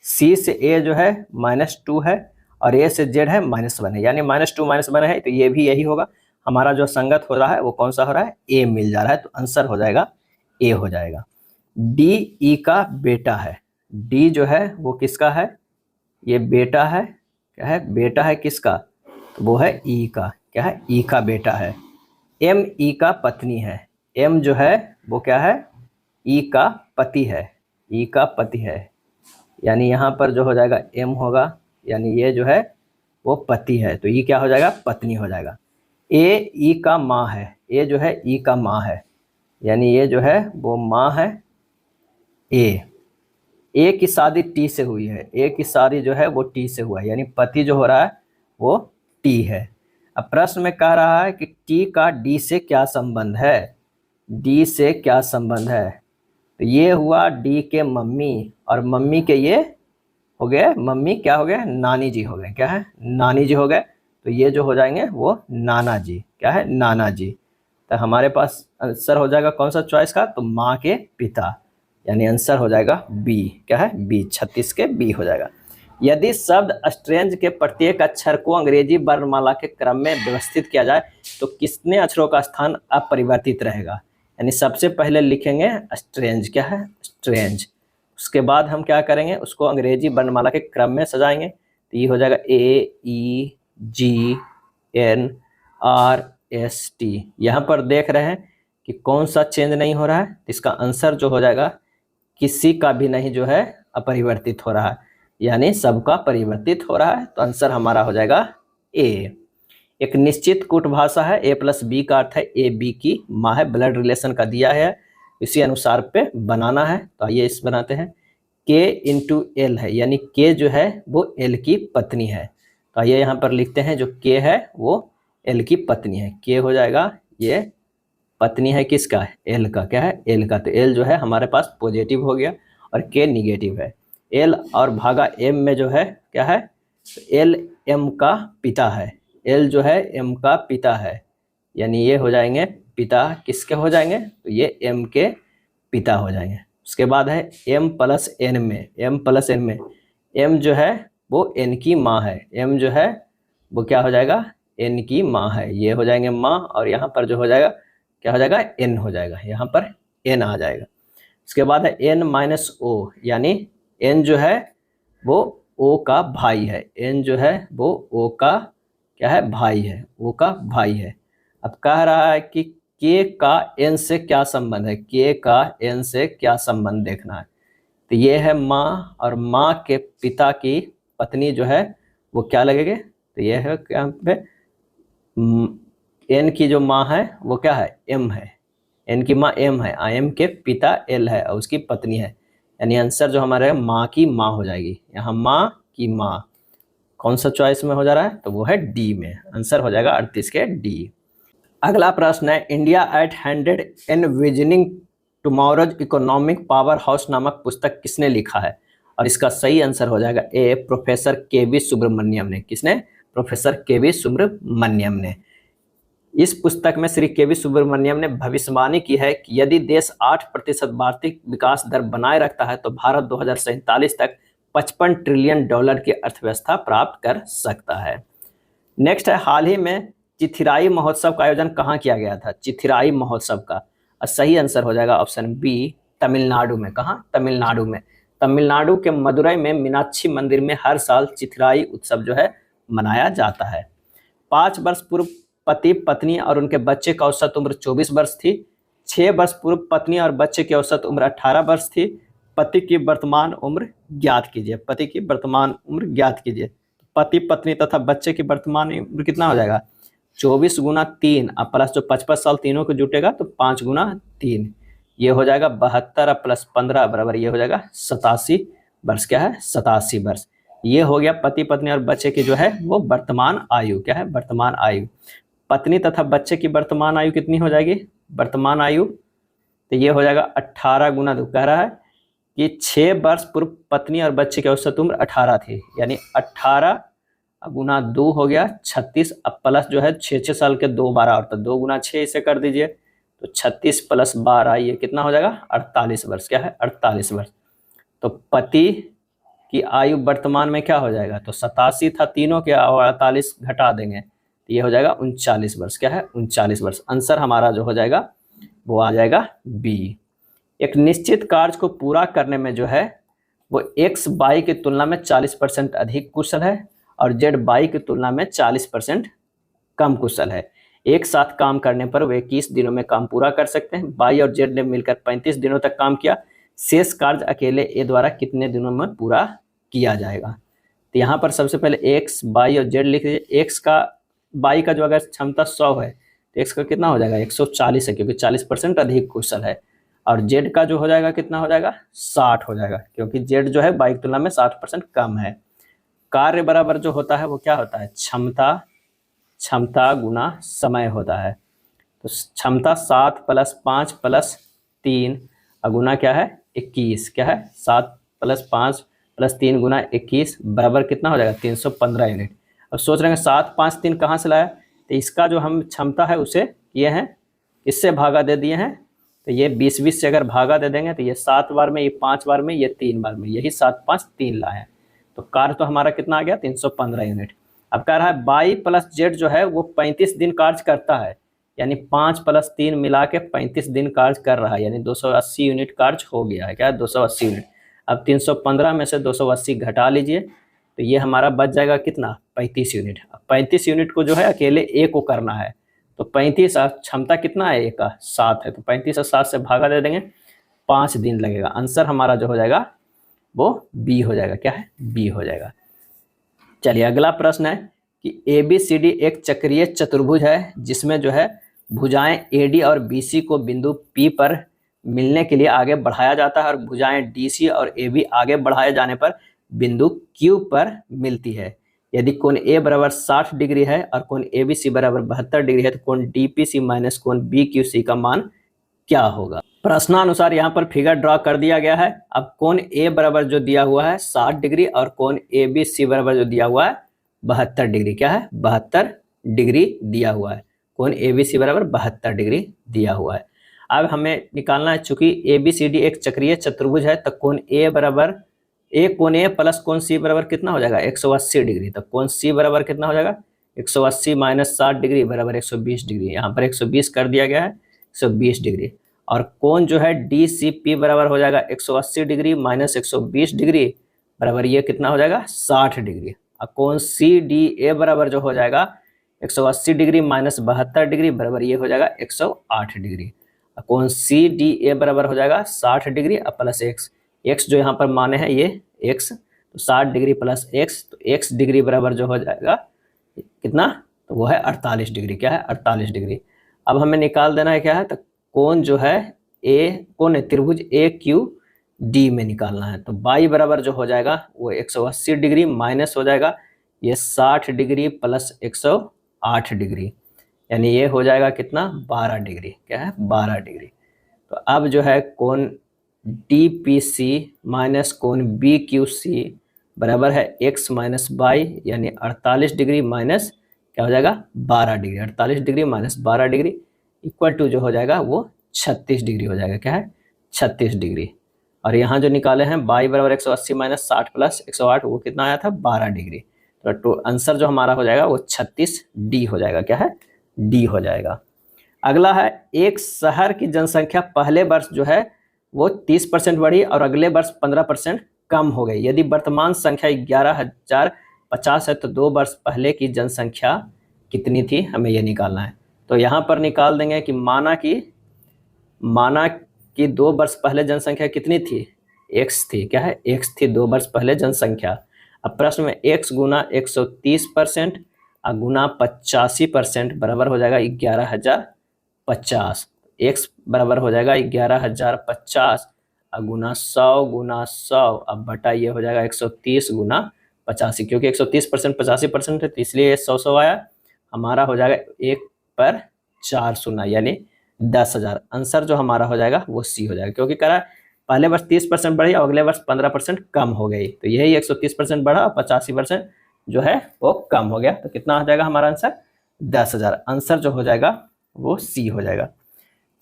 सी से ए जो है -2 है, और ए से जेड है -1 है, यानी -2 -1 है, तो ये भी यही होगा। हमारा जो संगत हो रहा है वो कौन सा हो रहा है, ए मिल जा रहा है, तो आंसर हो जाएगा ए हो जाएगा। डी ई का बेटा है, डी जो है वो किसका है, ये बेटा है। क्या है, बेटा है किसका, तो वो है ई का। क्या है, ई का बेटा है। एम ई का पत्नी है। एम जो है वो क्या है, ई का पति है, ई का पति है, यानी यहाँ पर जो हो जाएगा एम होगा, यानी ये जो है वो पति है, तो ई क्या हो जाएगा, पत्नी हो जाएगा। ए ई का माँ है, ए जो है ई का माँ है, यानी ये जो है वो माँ है ए की शादी टी से हुई है, ए की शादी जो है वो टी से हुआ है, यानी पति जो हो रहा है वो टी है। अब प्रश्न में कह रहा है कि टी का डी से क्या संबंध है, डी से क्या संबंध है, तो ये हुआ डी के मम्मी, और मम्मी के ये हो गए, मम्मी क्या हो गए, नानी जी हो गए, क्या है, नानी जी हो गए, तो ये जो हो जाएंगे वो नाना जी, क्या है, नाना जी। तो हमारे पास आंसर हो जाएगा कौन सा चॉइस का, तो माँ के पिता, यानी आंसर हो जाएगा बी, क्या है, बी, 36 के बी हो जाएगा। यदि शब्द स्ट्रेंज के प्रत्येक अक्षर को अंग्रेजी वर्णमाला के क्रम में व्यवस्थित किया जाए तो कितने अक्षरों का स्थान अपरिवर्तित रहेगा, यानी सबसे पहले लिखेंगे स्ट्रेंज, क्या है, स्ट्रेंज, उसके बाद हम क्या करेंगे, उसको अंग्रेजी वर्णमाला के क्रम में सजाएंगे, तो ये हो जाएगा ए ई G N R S T. यहाँ पर देख रहे हैं कि कौन सा चेंज नहीं हो रहा है, इसका आंसर जो हो जाएगा किसी का भी नहीं जो है अपरिवर्तित हो रहा है, यानी सबका परिवर्तित हो रहा है, तो आंसर हमारा हो जाएगा ए। एक निश्चित कूट भाषा है, ए प्लस बी का अर्थ है ए बी की माँ है, ब्लड रिलेशन का दिया है, इसी अनुसार पे बनाना है, तो आइए इस बनाते हैं। के इंटू एल है, यानी के जो है वो एल की पत्नी है, तो आइए यहाँ पर लिखते हैं जो के है वो एल की पत्नी है, के हो जाएगा ये पत्नी है किसका, एल का, क्या है, एल का, तो एल जो है हमारे पास पॉजिटिव हो गया और के निगेटिव है। एल और भागा एम में जो है क्या है, तो एल एम का पिता है, एल जो है एम का पिता है, यानी ये हो जाएंगे पिता किसके हो जाएंगे, तो ये एम के पिता हो जाएंगे। उसके बाद है एम प्लस एन में, एम प्लस एन में एम जो है वो एन की माँ है, एम जो है वो क्या हो जाएगा, एन की माँ है, ये हो जाएंगे माँ, और यहाँ पर जो हो जाएगा क्या हो जाएगा, एन हो जाएगा, यहाँ पर एन आ जाएगा। उसके बाद है एन माइनस ओ, यानी एन जो है वो ओ का भाई है, एन जो है वो ओ का क्या है, भाई है, ओ का भाई है। अब कह रहा है कि के का एन से क्या संबंध है, के का एन से क्या संबंध देखना है, तो ये है माँ, और माँ के पिता की पत्नी जो है वो क्या लगेगी, तो ये है क्या पे एन की जो माँ है वो क्या है, एम है, एन की माँ एम है, एम के पिता एल है और उसकी पत्नी है, यानी आंसर जो हमारे माँ की माँ हो जाएगी, यहाँ माँ की माँ कौन सा चॉइस में हो जा रहा है, तो वो है डी में, आंसर हो जाएगा 38 के डी। अगला प्रश्न है, India at 100 envisioning tomorrow's economic power house नामक पुस्तक किसने लिखा है, और इसका सही आंसर हो जाएगा ए, प्रोफेसर के वी सुब्रमण्यम ने। किसने, प्रोफेसर के वी सुब्रमण्यम ने। इस पुस्तक में श्री के वी सुब्रमण्यम ने भविष्यवाणी की है कि यदि देश 8% वार्षिक विकास दर बनाए रखता है तो भारत 2047 तक 55 ट्रिलियन डॉलर की अर्थव्यवस्था प्राप्त कर सकता है। नेक्स्ट है, हाल ही में चिथिराई महोत्सव का आयोजन कहाँ किया गया था, चिथिराई महोत्सव का सही आंसर हो जाएगा ऑप्शन बी, तमिलनाडु में। कहाँ, तमिलनाडु में, तमिलनाडु के मदुरई में मीनाक्षी मंदिर में हर साल चिथिराई उत्सव जो है मनाया जाता है। 5 वर्ष पूर्व पति पत्नी और उनके बच्चे का औसत उम्र 24 वर्ष थी। 6 वर्ष पूर्व पत्नी और बच्चे की औसत उम्र 18 वर्ष थी। पति की वर्तमान उम्र ज्ञात कीजिए, पति की वर्तमान उम्र ज्ञात कीजिए। पति पत्नी तथा बच्चे की वर्तमान उम्र कितना हो जाएगा, 24 गुना 3 अब प्लस जो 55 साल तीनों को जुटेगा तो 5 गुना 3, ये हो जाएगा 72 प्लस 15 बराबर ये हो जाएगा 87 वर्ष, क्या है, 87 वर्ष। ये हो गया पति पत्नी और बच्चे की जो है वो वर्तमान आयु, क्या है, वर्तमान आयु। पत्नी तथा बच्चे की वर्तमान आयु कितनी हो जाएगी, वर्तमान आयु, तो ये हो जाएगा 18 गुना 2, कह रहा है कि 6 वर्ष पूर्व पत्नी और बच्चे की औसत उम्र 18 थी, यानी 18 गुना 2 हो गया 36, अब प्लस जो है 6 साल के 2 12 और तो 2 गुना 6 इसे कर दीजिए, तो 36 प्लस 12 ये कितना हो जाएगा 48 वर्ष, क्या है, 48 वर्ष। तो पति की आयु वर्तमान में क्या हो जाएगा, तो 87 था तीनों के, 48 घटा देंगे तो ये हो जाएगा 39 वर्ष, क्या है, 39 वर्ष। आंसर हमारा जो हो जाएगा वो आ जाएगा बी। एक निश्चित कार्य को पूरा करने में जो है वो एक्स वाई की तुलना में 40% अधिक कुशल है और जेड वाई की तुलना में 40% कम कुशल है। एक साथ काम करने पर वे 21 दिनों में काम पूरा कर सकते हैं। वाई और जेड ने मिलकर 35 दिनों तक काम किया। शेष कार्य अकेले ए द्वारा कितने दिनों में पूरा किया जाएगा? तो यहाँ पर सबसे पहले एक्स, वाई और जेड लिख दीजिए। एक्स का, वाई का जो अगर क्षमता 100 है तो एक्स का कितना हो जाएगा? 140 है, क्योंकि 40% अधिक कुशल है। और जेड का जो हो जाएगा कितना हो जाएगा? 60 हो जाएगा, क्योंकि जेड जो है वाई की तुलना में 60% कम है। कार्य बराबर जो होता है वो क्या होता है? क्षमता गुना समय होता है। तो क्षमता 7 + 5 + 3 गुना क्या है? 21। क्या है? 7 + 5 + 3 गुना 21 बराबर कितना हो जाएगा? 315 यूनिट। अब सोच रहे हैं 7, 5, 3 कहाँ से लाया? तो इसका जो हम क्षमता है उसे किए हैं, इससे भागा दे दिए हैं। तो ये 20 से अगर भागा दे देंगे तो ये 7 बार में, ये 5 बार में, ये 3 बार में, यही 7, 5, 3 लाए हैं। तो कार्य तो हमारा कितना आ गया? 315 यूनिट। अब कह रहा है वाई प्लस जेड जो है वो 35 दिन कार्य करता है, यानी 5 + 3 मिला के 35 दिन कार्य कर रहा है, यानी 280 यूनिट कार्य हो गया है। क्या? 280 यूनिट। अब 315 में से 280 घटा लीजिए तो ये हमारा बच जाएगा कितना? 35 यूनिट। अब 35 यूनिट को जो है अकेले ए को करना है, तो 35 क्षमता कितना है? ए का 7 है, तो 35 और 7 से भागा दे देंगे, 5 दिन लगेगा। आंसर हमारा जो हो जाएगा वो बी हो जाएगा। क्या है? बी हो जाएगा। चलिए अगला प्रश्न है कि ABCD एक चक्रीय चतुर्भुज है जिसमें जो है भुजाएं AD और BC को बिंदु P पर मिलने के लिए आगे बढ़ाया जाता है और भुजाएं DC और AB आगे बढ़ाए जाने पर बिंदु Q पर मिलती है। यदि कोण A बराबर 60 डिग्री है और कोण ABC बराबर 72 डिग्री है तो कोण DPC माइनस कोण BQC का मान क्या होगा? प्रश्नानुसार यहाँ पर फिगर ड्रॉ कर दिया गया है। अब कोण A बराबर जो दिया हुआ है 60 डिग्री और कोण ABC बराबर जो दिया हुआ है 72 डिग्री। क्या है? 72 डिग्री दिया हुआ है। कोण ABC बराबर 72 डिग्री दिया हुआ है। अब हमें निकालना है, चूंकि ABCD एक चक्रीय चतुर्भुज है तो कोण A बराबर, कोण A प्लस कोण C बराबर कितना हो जाएगा? 180 डिग्री। तो कोण C बराबर कितना हो जाएगा? 180 माइनस 60 डिग्री बराबर 120 डिग्री। यहाँ पर 120 कर दिया गया है, 120 डिग्री। और कोण जो है DCP बराबर हो जाएगा 180 डिग्री माइनस 120 डिग्री बराबर ये कितना हो जाएगा? 60 डिग्री। और कोण CDA बराबर जो हो जाएगा 180 डिग्री माइनस 72 डिग्री बराबर ये हो जाएगा 108 डिग्री। कोण CDA बराबर हो जाएगा 60 डिग्री और प्लस x जो यहाँ पर माने हैं ये x, तो 60 डिग्री प्लस x, तो x डिग्री बराबर जो हो जाएगा कितना? तो वो है 48 डिग्री। क्या है? 48 डिग्री। अब हमें निकाल देना है क्या है? तो कोण जो है कोण त्रिभुज AQD में निकालना है। तो y बराबर जो हो जाएगा वो 180 डिग्री माइनस हो जाएगा ये 60 डिग्री प्लस 108 डिग्री, यानी ये हो जाएगा कितना? 12 डिग्री। क्या है? 12 डिग्री। तो अब जो है कोण DPC माइनस कोण BQC बराबर है x माइनस y, यानी 48 डिग्री माइनस क्या हो जाएगा? 12 degree. 48 degree minus 12 degree equal to जो हो जाएगा वो 36 डिग्री हो जाएगा। क्या है? 36 डिग्री। और यहाँ जो निकाले हैं y बराबर 180 माइनस 60 प्लस 108 वो कितना आया था? 12 डिग्री। तो आंसर जो हमारा हो जाएगा वो 36D हो जाएगा। क्या है? D हो जाएगा। अगला है, एक शहर की जनसंख्या पहले वर्ष जो है वो 30% बढ़ी और अगले वर्ष 15% कम हो गई। यदि वर्तमान संख्या 11,050 है तो 2 वर्ष पहले की जनसंख्या कितनी थी? हमें यह निकालना है। तो यहाँ पर निकाल देंगे कि माना कि 2 वर्ष पहले जनसंख्या कितनी थी? x थी। क्या है? x थी 2 वर्ष पहले जनसंख्या। अब प्रश्न में x गुना 130% और गुना 85% बराबर हो जाएगा 11,050। x बराबर हो जाएगा 11,050 और गुना 100 अब बटा ये हो जाएगा 130 गुना 85, क्योंकि 130% 85% है तो इसलिए 100 आया। हमारा हो जाएगा 1 पर 4 शून्य यानी 10,000। आंसर जो हमारा हो जाएगा वो सी हो जाएगा, क्योंकि करा पहले वर्ष 30% बढ़ी और अगले वर्ष 15% कम हो गई, तो यही 130% बढ़ा और 85% जो है वो कम हो गया। तो कितना हो जाएगा हमारा आंसर? 10,000। आंसर जो हो जाएगा वो सी हो जाएगा।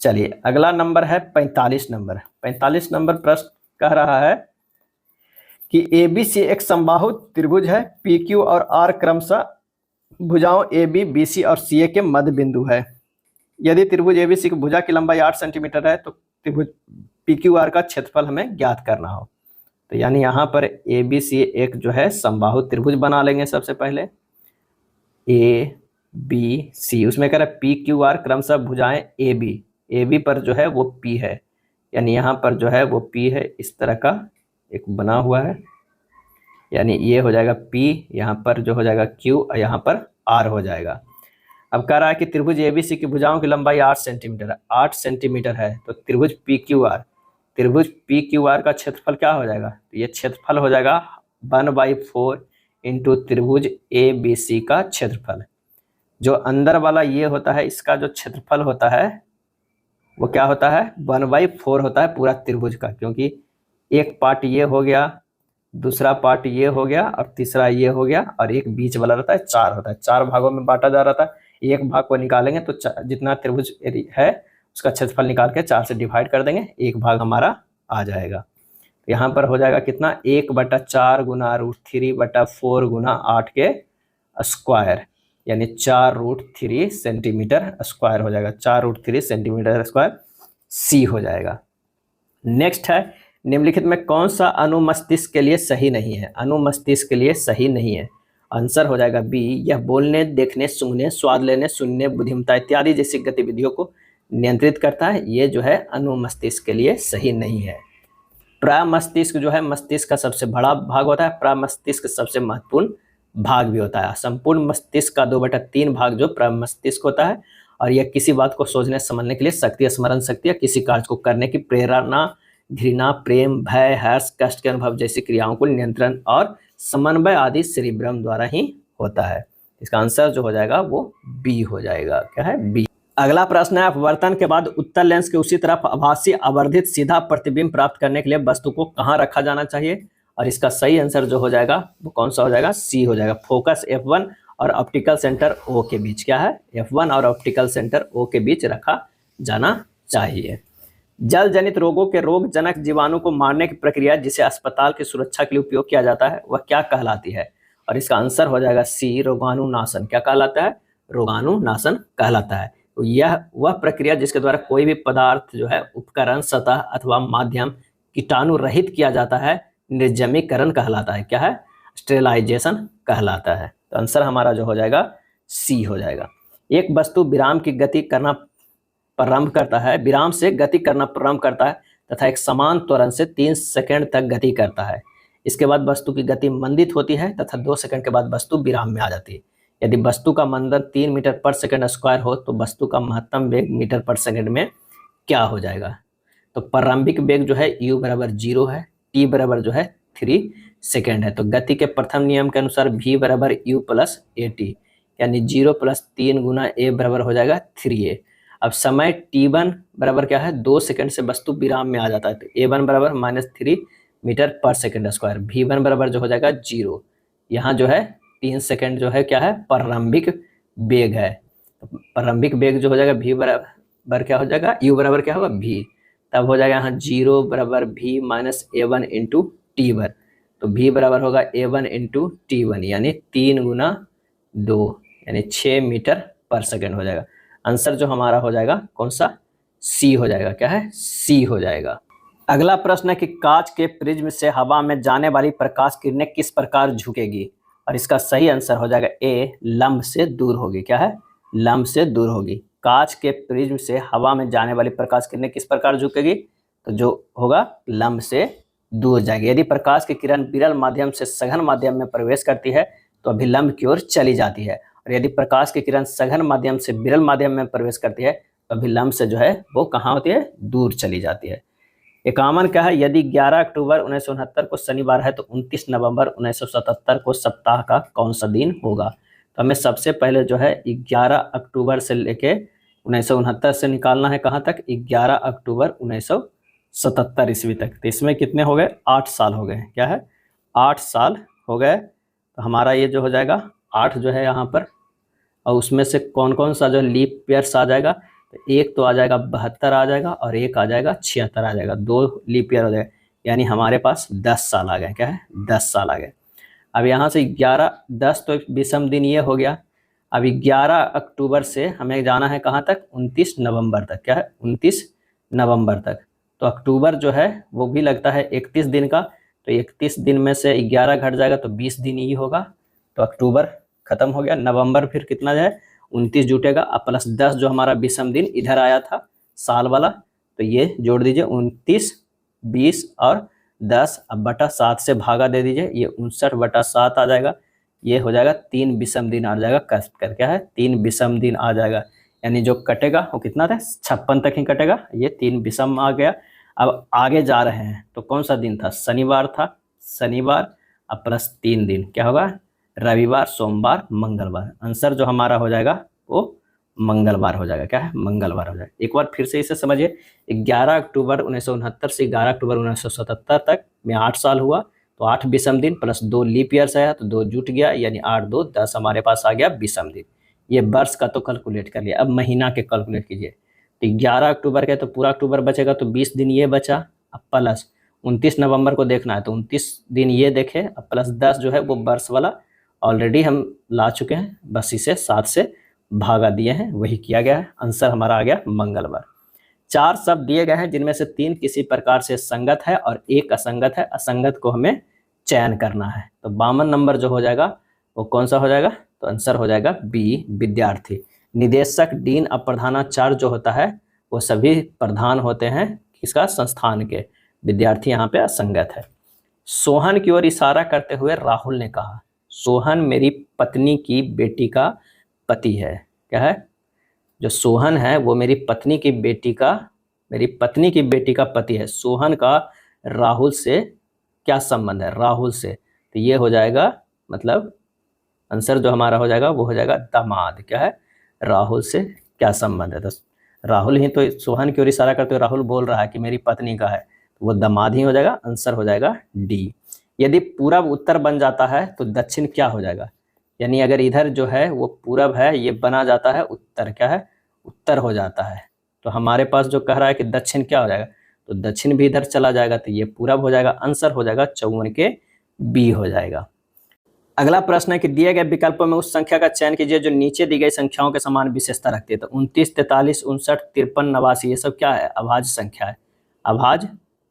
चलिए अगला नंबर है 45 नंबर। 45 नंबर प्रश्न कह रहा है कि ABC एक समबाहु त्रिभुज है। PQ और R क्रमशः भुजाओं AB, BC और CA के मध्य बिंदु है। यदि त्रिभुज ABC की भुजा की लंबाई 8 सेंटीमीटर है तो त्रिभुज PQR का क्षेत्रफल हमें ज्ञात करना हो। तो यानी यहाँ पर ABC एक जो है समबाहु त्रिभुज बना लेंगे। सबसे पहले A बी सी। उसमें कह रहा है पी क्यू आर क्रमशः भुजाएं ए बी पर जो है वो पी है, यानी यहाँ पर जो है वो पी है, इस तरह का एक बना हुआ है, यानी ये हो जाएगा पी, यहाँ पर जो हो जाएगा क्यू और यहाँ पर आर हो जाएगा। अब कह रहा है कि त्रिभुज एबीसी की भुजाओं की लंबाई 8 सेंटीमीटर है, 8 सेंटीमीटर है, तो त्रिभुज पी क्यू आर का क्षेत्रफल क्या हो जाएगा, तो ये क्षेत्रफल हो जाएगा 1/4 इंटू त्रिभुज ए बी सी का क्षेत्रफल। जो अंदर वाला ये होता है, इसका जो क्षेत्रफल होता है वो क्या होता है, 1/4 होता है पूरा त्रिभुज का, क्योंकि एक पार्ट ये हो गया, दूसरा पार्ट ये हो गया और तीसरा ये हो गया, और एक बीच वाला रहता है, 4 होता है, 4 भागों में बांटा जा रहा था। एक भाग को निकालेंगे तो जितना त्रिभुज है उसका क्षेत्रफल निकाल के 4 से डिवाइड कर देंगे, एक भाग हमारा आ जाएगा। तो यहाँ पर हो जाएगा कितना, 1/4 गुना √3/4 गुना 8 के स्क्वायर, यानी 4√3 सेंटीमीटर स्क्वायर हो जाएगा, 4√3 सेंटीमीटर स्क्वायर सी हो जाएगा। नेक्स्ट है, निम्नलिखित में कौन सा अनुमस्तिष्क के लिए सही नहीं है, अनुमस्तिष्क के लिए सही नहीं है। आंसर हो जाएगा बी, यह बोलने, देखने, सूंघने, स्वाद लेने, सुनने, बुद्धिमत्ता इत्यादि जैसी गतिविधियों को नियंत्रित करता है, ये जो है अनुमस्तिष्क के लिए सही नहीं है। प्रमस्तिष्क जो है मस्तिष्क का सबसे बड़ा भाग होता है, प्रमस्तिष्क सबसे महत्वपूर्ण भाग भी होता है। संपूर्ण मस्तिष्क का 2/3 भाग जो प्रमस्तिष्क होता है, और यह किसी बात को सोचने समझने के लिए शक्ति, स्मरण शक्ति या किसी कार्य को करने की प्रेरणा, घृणा, प्रेम, भय, हर्ष, कष्ट के अनुभव जैसी क्रियाओं को नियंत्रण और समन्वय आदि सेरिब्रम द्वारा ही होता है। इसका आंसर जो हो जाएगा वो बी हो जाएगा। क्या है, बी। अगला प्रश्न है, अपवर्तन के बाद उत्तल लेंस के उसी तरफ आभासी आवर्धित सीधा प्रतिबिंब प्राप्त करने के लिए वस्तु को कहाँ रखा जाना चाहिए, और इसका सही आंसर जो हो जाएगा वो कौन सा हो जाएगा, सी हो जाएगा। फोकस F1 और ऑप्टिकल सेंटर O के बीच, क्या है, F1 और ऑप्टिकल सेंटर O के बीच रखा जाना चाहिए। जल जनित रोगों के रोग जनक जीवाणु को मारने की प्रक्रिया जिसे अस्पताल की सुरक्षा के लिए उपयोग किया जाता है वह क्या कहलाती है, और इसका आंसर हो जाएगा सी, रोगाणुनाशन। क्या कहलाता है, रोगाणुनाशन कहलाता है। तो यह वह प्रक्रिया जिसके द्वारा कोई भी पदार्थ जो है उपकरण, सतह अथवा माध्यम कीटाणु रहित किया जाता है, निर्जमीकरण कहलाता है। क्या है, स्टेरिलाइजेशन कहलाता है। तो आंसर हमारा जो हो जाएगा सी हो जाएगा। एक वस्तु विराम की गति करना प्रारंभ करता है, विराम से गति करना प्रारंभ करता है तथा एक समान त्वरण से 3 सेकंड तक गति करता है। इसके बाद वस्तु की गति मंदित होती है तथा 2 सेकंड के बाद वस्तु विराम में आ जाती है। यदि वस्तु का मंदन 3 मीटर पर सेकंड स्क्वायर हो तो वस्तु का महत्तम वेग मीटर पर सेकंड में क्या हो जाएगा। तो प्रारंभिक वेग जो है u बराबर 0 है, t बराबर जो है 3 सेकंड है। तो गति के प्रथम नियम के अनुसार v बराबर u प्लस at, यानी 0 + 3 गुना a बराबर हो जाएगा 3a। अब समय t1 बराबर क्या है, 2 सेकंड से वस्तु विराम में आ जाता है। तो a1 बराबर -3 मीटर पर सेकंड स्क्वायर, v1 बराबर जो हो जाएगा 0। यहाँ जो है 3 सेकंड जो है क्या है, प्रारंभिक वेग है। तो प्रारंभिक वेग जो हो जाएगा v बराबर क्या हो जाएगा, u बराबर क्या होगा v, तब हो जाएगा यहाँ 0 बराबर v minus a1 into t1। तो v बराबर होगा a1 इंटू t1, यानी 3 गुना 2 यानी 6 मीटर पर सेकंड हो जाएगा। आंसर जो हमारा हो जाएगा कौन सा, सी हो जाएगा। क्या है, सी हो जाएगा। अगला प्रश्न है कि कांच के प्रिज्म से हवा में जाने वाली प्रकाश किरणें किस प्रकार झुकेगी, और इसका सही आंसर हो जाएगा ए, लंब से दूर होगी। क्या है, लंब से दूर होगी। कांच के प्रिज्म से हवा में जाने वाली प्रकाश किरणें किस प्रकार झुकेगी, तो जो होगा लंब से दूर जाएगी। यदि प्रकाश की किरण विरल माध्यम से सघन माध्यम में प्रवेश करती है तो अभिलंब की ओर चली जाती है, और यदि प्रकाश की किरण सघन माध्यम से विरल माध्यम में प्रवेश करती है तो अभिलंब से जो है वो कहाँ होती है, दूर चली जाती है। 51 क्या है, यदि 11 अक्टूबर 1969 को शनिवार है तो 29 नवंबर 1977 को सप्ताह का कौन सा दिन होगा। तो हमें सबसे पहले जो है 11 अक्टूबर से लेके 1969 से निकालना है कहाँ तक, 11 अक्टूबर 1977 ईस्वी तक। तो इसमें कितने हो गए, 8 साल हो गए। क्या है, 8 साल हो गए। तो हमारा ये जो हो जाएगा 8 जो है यहाँ पर, और उसमें से कौन कौन सा जो लीप ईयर्स आ जाएगा, तो एक तो आ जाएगा 72 आ जाएगा और एक आ जाएगा 76 आ जाएगा, 2 लीप ईयर हो जाएगा, यानी हमारे पास 10 साल आ गए। क्या है, 10 साल आ गए। अब यहाँ से 11 10 तो विषम दिन ये हो गया। अब 11 अक्टूबर से हमें जाना है कहाँ तक, 29 नवंबर तक। क्या है, 29 नवंबर तक। तो अक्टूबर जो है वो भी लगता है 31 दिन का, तो 31 दिन में से 11 घट जाएगा तो 20 दिन ही होगा। तो अक्टूबर खत्म हो गया। नवंबर फिर कितना है, 29 जुटेगा, अब प्लस 10 जो हमारा विषम दिन इधर आया था साल वाला, तो ये जोड़ दीजिए 29, 20 और 10, अब बटा 7 से भागा दे दीजिए, ये 59/7 आ जाएगा। ये हो जाएगा 3 विषम दिन आ जाएगा, कट कर क्या है 3 विषम दिन आ जाएगा, यानी जो कटेगा वो कितना था 56 तक ही कटेगा, ये 3 विषम आ गया। अब आगे जा रहे हैं तो कौन सा दिन था, शनिवार था, शनिवार अब प्लस 3 दिन क्या होगा, रविवार, सोमवार, मंगलवार। आंसर जो हमारा हो जाएगा वो मंगलवार हो जाएगा, क्या है मंगलवार हो जाएगा। एक बार फिर से इसे समझिए, 11 अक्टूबर 1969 से 11 अक्टूबर 1977 तक में 8 साल हुआ, तो 8 विषम दिन प्लस 2 लीप ईयर्स आया तो 2 जुट गया, यानी 8 2 10 हमारे पास आ गया विषम दिन। ये वर्ष का तो कैलकुलेट कर लिया, अब महीना के कैलकुलेट कीजिए। तो 11 अक्टूबर के तो पूरा अक्टूबर बचेगा, तो 20 दिन ये बचा, अब प्लस 29 नवंबर को देखना है तो 29 दिन ये देखे, अब प्लस 10 जो है वो वर्ष वाला ऑलरेडी हम ला चुके हैं, बस इसे 7 से भागा दिए हैं, वही किया गया है। आंसर हमारा आ गया मंगलवार। 4 शब्द दिए गए हैं जिनमें से 3 किसी प्रकार से संगत है और 1 असंगत है, असंगत को हमें चयन करना है। तो 52 नंबर जो हो जाएगा वो कौन सा हो जाएगा, तो आंसर हो जाएगा बी, विद्यार्थी। निदेशक, डीन और प्रधानाचार्य जो होता है वो सभी प्रधान होते हैं किसका, संस्थान के। विद्यार्थी यहाँ पे असंगत है। सोहन की ओर इशारा करते हुए राहुल ने कहा, सोहन मेरी पत्नी की बेटी का पति है। क्या है, जो सोहन है वो मेरी पत्नी की बेटी का पति है। सोहन का राहुल से क्या संबंध है, राहुल से, तो ये हो जाएगा मतलब आंसर जो हमारा हो जाएगा वो हो जाएगा दामाद। क्या है, राहुल से क्या संबंध है, तो राहुल ही तो सोहन की ओर इशारा करते हुए राहुल बोल रहा है कि मेरी पत्नी का है, तो वो दामाद ही हो जाएगा। आंसर हो जाएगा डी। यदि पूरब उत्तर बन जाता है तो दक्षिण क्या हो जाएगा, यानी अगर इधर जो है वो पूरब है, ये बना जाता है उत्तर, क्या है उत्तर हो जाता है, तो हमारे पास जो कह रहा है कि दक्षिण क्या हो जाएगा, तो दक्षिण भी इधर चला जाएगा, तो ये पूरब हो जाएगा। आंसर हो जाएगा 54 के बी हो जाएगा। अगला प्रश्न है कि दिए गए विकल्पों में उस संख्या का चयन कीजिए जो नीचे दी गई संख्याओं के समान विशेषता रखती है। तो 29, 43, 59, 53, 89 ये सब क्या है, अभाज्य संख्या है, अभाज्य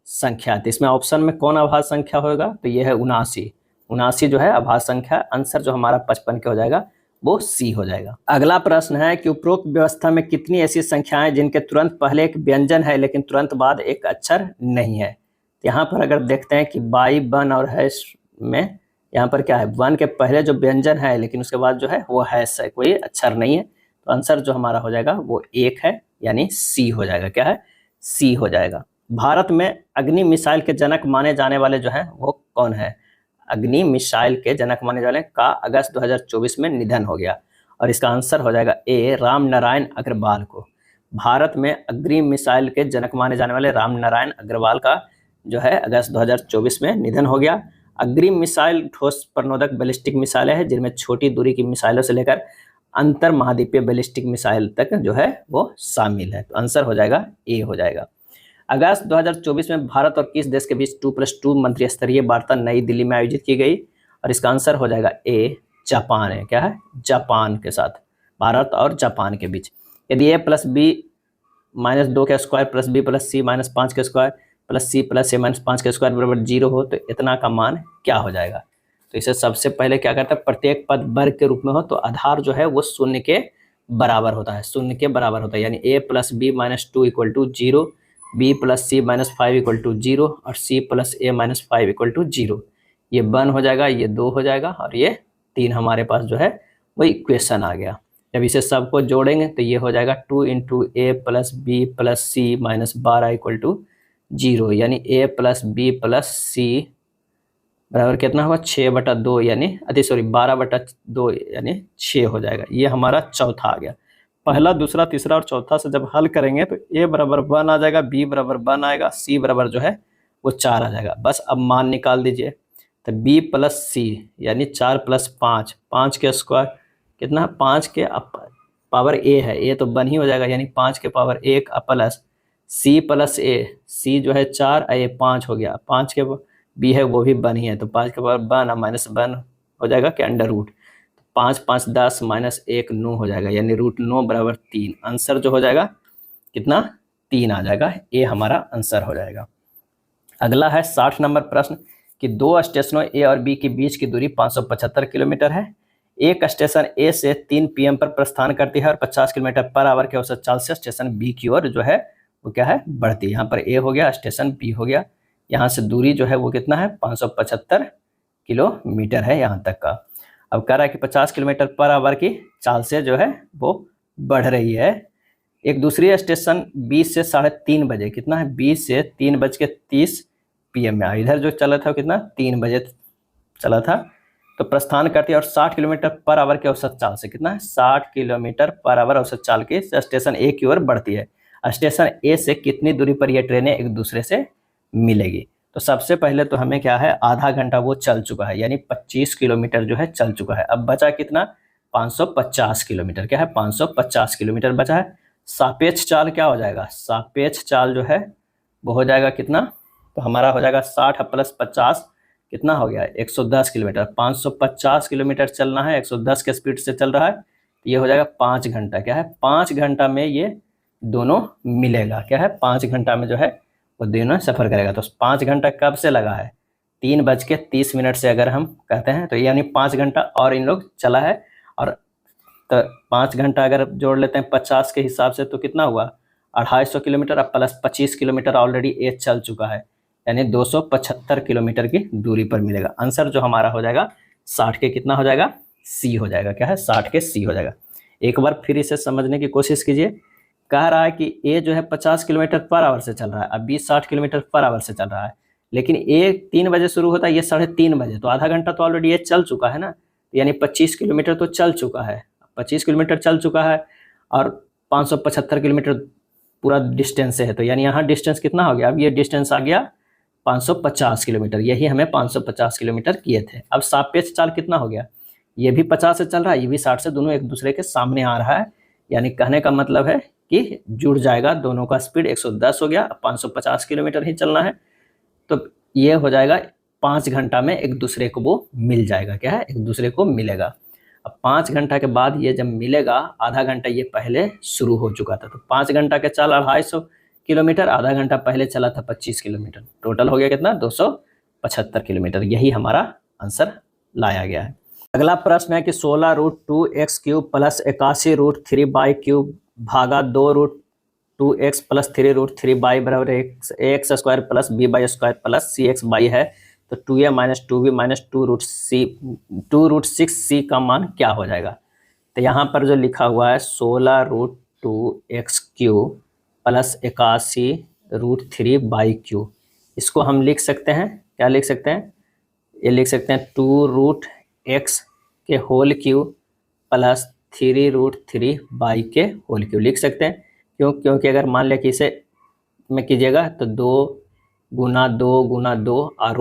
संख्या। तो इसमें ऑप्शन में कौन अभाज्य संख्या होगा, तो ये है 79, 79 जो है अभाज्य संख्या। आंसर जो हमारा 55 के हो जाएगा वो सी हो जाएगा। अगला प्रश्न है कि उपरोक्त व्यवस्था में कितनी ऐसी संख्याएं जिनके तुरंत पहले एक व्यंजन है लेकिन तुरंत बाद एक अक्षर नहीं है। यहाँ पर अगर देखते हैं कि बाई, बन और हैश में यहाँ पर क्या है, वन के पहले जो व्यंजन है लेकिन उसके बाद जो है वो हैश है, कोई अक्षर नहीं है, तो आंसर जो हमारा हो जाएगा वो 1 है, यानी सी हो जाएगा। क्या है, सी हो जाएगा। भारत में अग्नि मिसाइल के जनक माने जाने वाले जो है वो कौन है, अग्नि मिसाइल के जनक माने जाने का अगस्त 2024 में निधन हो गया, और इसका आंसर हो जाएगा ए, राम नारायण अग्रवाल को। भारत में अग्नि मिसाइल के जनक माने जाने वाले राम नारायण अग्रवाल का जो है अगस्त 2024 में निधन हो गया। अग्रिम मिसाइल ठोस प्रणोदक बैलिस्टिक मिसाइलें हैं जिनमें छोटी दूरी की मिसाइलों से लेकर अंतर महाद्वीपीय बैलिस्टिक मिसाइल तक जो है वो शामिल है, तो आंसर हो जाएगा ए हो जाएगा। अगस्त 2024 में भारत और किस देश के बीच 2+2 मंत्री स्तरीय वार्ता नई दिल्ली में आयोजित की गई, और इसका आंसर हो जाएगा ए, जापान है। क्या है, जापान के साथ, भारत और जापान के बीच। यदि a + b - 2 के स्क्वायर प्लस b + c - 5 के स्क्वायर प्लस c + a - 5 के स्क्वायर बराबर 0 हो तो इतना का मान क्या हो जाएगा। तो इसे सबसे पहले क्या करता है, प्रत्येक पद वर्ग के रूप में हो तो आधार जो है वो शून्य के बराबर होता है, शून्य के बराबर होता है, यानी a + b - 2 = 0, b + c - 5 = 0 और c + a - 5 = 0। ये 1 हो जाएगा, ये 2 हो जाएगा और ये 3 हमारे पास जो है वो इक्वेशन आ गया। जब इसे सबको जोड़ेंगे तो ये हो जाएगा 2 × a + b + c - 12 = 0, यानी a + b + c बराबर कितना होगा 6/2, यानी 12/2 यानी 6 हो जाएगा। ये हमारा चौथा आ गया। पहला, दूसरा, तीसरा और चौथा से जब हल करेंगे तो a बराबर 1 आ जाएगा, b बराबर 1 आएगा, c बराबर जो है वो 4 आ जाएगा। बस अब मान निकाल दीजिए, तो b + c यानी 4 + 5, 5 के स्क्वायर कितना, 5 के पावर a है, a तो 1 ही हो जाएगा, यानी 5 के power 1 plus c + a, c जो है 4 a 5 हो गया, 5 के b है वो भी 1 ही है, तो 5 के पावर 1 -1 हो जाएगा कि अंडर रूट, 5 5 10 -1 9 हो जाएगा, यानी √9 बराबर 3। आंसर जो हो जाएगा कितना, 3 आ जाएगा, ए हमारा आंसर हो जाएगा। अगला है 60 नंबर प्रश्न कि 2 स्टेशनों ए और बी के बीच की दूरी 575 किलोमीटर है। एक स्टेशन ए से 3 PM पर प्रस्थान करती है और 50 किलोमीटर पर आवर के औसत चाल से स्टेशन बी की ओर जो है वो क्या है, बढ़ती है। यहाँ पर ए हो गया, स्टेशन बी हो गया, यहाँ से दूरी जो है वो कितना है, 575 किलोमीटर है यहाँ तक का। अब कह रहा है कि 50 किलोमीटर पर आवर की चाल से जो है वो बढ़ रही है। एक दूसरी स्टेशन 20 से 3:30 बजे, कितना है, 20 से 3:30 PM में, इधर जो चला था कितना, 3 बजे चला था, तो प्रस्थान करती है और 60 किलोमीटर पर आवर के औसत चाल से, कितना है, 60 किलोमीटर पर आवर औसत चाल के स्टेशन ए की ओर बढ़ती है। स्टेशन ए से कितनी दूरी पर यह ट्रेनें एक दूसरे से मिलेगी? तो सबसे पहले तो हमें क्या है, आधा घंटा वो चल चुका है, यानी 25 किलोमीटर जो है चल चुका है। अब बचा कितना, 550 किलोमीटर, क्या है, 550 किलोमीटर बचा है। सापेक्ष चाल क्या हो जाएगा, सापेक्ष चाल जो है वो हो जाएगा कितना, तो हमारा हो जाएगा 60 + 50 कितना हो गया, 110 किलोमीटर। 550 किलोमीटर चलना है, 110 के स्पीड से चल रहा है, ये हो जाएगा 5 घंटा, क्या है, 5 घंटा में ये दोनों मिलेगा, क्या है, 5 घंटा में जो है वो दोनों सफ़र करेगा। तो 5 घंटा कब से लगा है, 3:30 से अगर हम कहते हैं, तो यानी 5 घंटा और इन लोग चला है। और तो 5 घंटा अगर जोड़ लेते हैं 50 के हिसाब से तो कितना हुआ, 250 किलोमीटर, अब प्लस 25 किलोमीटर ऑलरेडी ए चल चुका है, यानी 275 किलोमीटर की दूरी पर मिलेगा। आंसर जो हमारा हो जाएगा 60 के कितना हो जाएगा, सी हो जाएगा, क्या है, 60 के सी हो जाएगा। एक बार फिर इसे समझने की कोशिश कीजिए। कह रहा है कि ए जो है 50 किलोमीटर पर आवर से चल रहा है, अब बी 60 किलोमीटर पर आवर से चल रहा है, लेकिन ए 3 बजे शुरू होता है, ये 3:30 बजे, तो आधा घंटा तो ऑलरेडी ये चल चुका है ना, यानी 25 किलोमीटर तो चल चुका है, 25 किलोमीटर चल चुका है और 575 किलोमीटर पूरा डिस्टेंस है, तो यानी यहाँ डिस्टेंस कितना हो गया, अब ये डिस्टेंस आ गया 550 किलोमीटर, यही हमें 550 किलोमीटर किए थे। अब सापेक्ष चाल कितना हो गया, ये भी 50 से चल रहा है, ये भी 60 से, दोनों एक दूसरे के सामने आ रहा है, यानी कहने का मतलब है कि जुड़ जाएगा, दोनों का स्पीड 110 हो गया, 550 किलोमीटर ही चलना है, तो ये हो जाएगा 5 घंटा में एक दूसरे को वो मिल जाएगा, क्या है, एक दूसरे को मिलेगा। अब 5 घंटा के बाद ये जब मिलेगा, आधा घंटा ये पहले शुरू हो चुका था, तो 5 घंटा के चाल 250 किलोमीटर, आधा घंटा पहले चला था 25 किलोमीटर, टोटल हो गया कितना, 275 किलोमीटर, यही हमारा आंसर लाया गया है। अगला प्रश्न है कि 16√2x³ + 81√3y³ भागा 2√2x + 3√3y बराबर ax² + by² + cxy है, तो 2a - 2b - 2√6c का मान क्या हो जाएगा? तो यहाँ पर जो लिखा हुआ है 16√2x³ + 81√3y³, इसको हम लिख सकते हैं, क्या लिख सकते हैं, ये लिख सकते हैं 2√x के होल क्यूब + 3√3y³ लिख सकते हैं। क्यों? क्योंकि अगर मान लिया कि इसे में कीजिएगा तो 2 × 2 × 2 और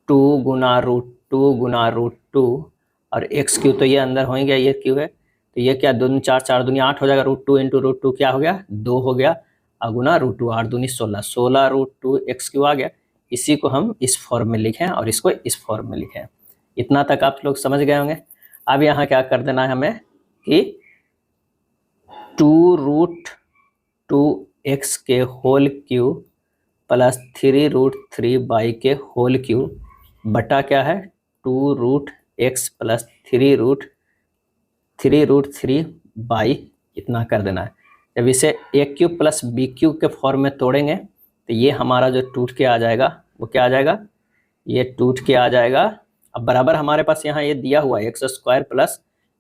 √2 × √2 × √2 और x³ तो ये अंदर होएगा, ये क्यू है, तो ये क्या, 2 × 4 4 × 8 हो जाएगा, √2 × √2 क्या हो गया, 2 हो गया, और गुना √2 8 दूनी 16, 16√2x³ आ गया। इसी को हम इस फॉर्म में लिखें और इसको इस फॉर्म में लिखें। इतना तक आप लोग समझ गए होंगे। अब यहाँ क्या कर देना है हमें कि 2√2x के होल क्यूब + 3√3y के होल क्यूब बटा क्या है, 2√x + 3√3y इतना कर देना है। जब इसे a³ + b³ के फॉर्म में तोड़ेंगे तो ये हमारा जो टूट के आ जाएगा वो क्या आ जाएगा, ये टूट के आ जाएगा। अब बराबर हमारे पास यहाँ ये दिया हुआ है x² +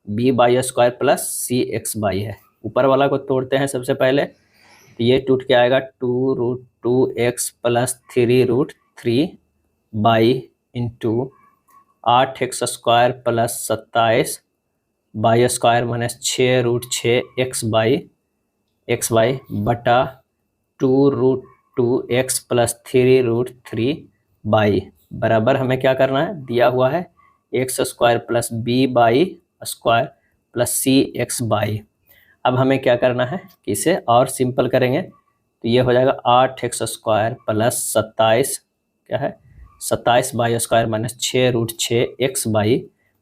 b² + cxy है, ऊपर वाला को तोड़ते हैं सबसे पहले, तो ये टूट के आएगा 2√2x + 3√3y × 8x² + 27y² - 6√6xy बटा 2√2x + 3√3y बराबर हमें क्या करना है, दिया हुआ है x² + b² + cxy। अब हमें क्या करना है कि इसे और सिंपल करेंगे, तो ये हो जाएगा 8x² + 27 क्या है 27y² - 6√6xy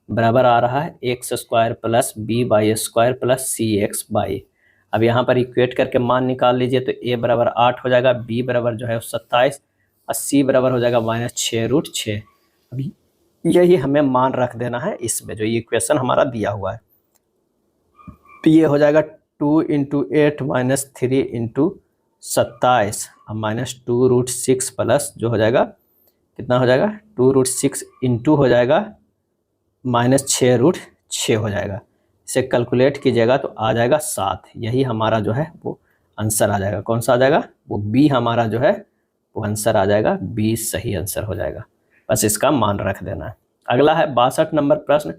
बराबर आ रहा है x² + b² + cxy। अब यहाँ पर इक्वेट करके मान निकाल लीजिए, तो a बराबर 8 हो जाएगा, b बराबर जो है 27 और c बराबर हो जाएगा -6√6। अभी यही हमें मान रख देना है इसमें, जो ये इक्वेशन हमारा दिया हुआ है। तो ये हो जाएगा 2 × 8 - 3 × 27 और -2√6 प्लस जो हो जाएगा कितना हो जाएगा 2√6 इंटू हो जाएगा -6√6 हो जाएगा। इसे कैलकुलेट कीजिएगा तो आ जाएगा 7। यही हमारा जो है वो आंसर आ जाएगा। कौन सा आ जाएगा? वो बी हमारा जो है वो आंसर आ जाएगा। बी सही आंसर हो जाएगा। बस इसका मान रख देना है। अगला है 62 नंबर प्रश्न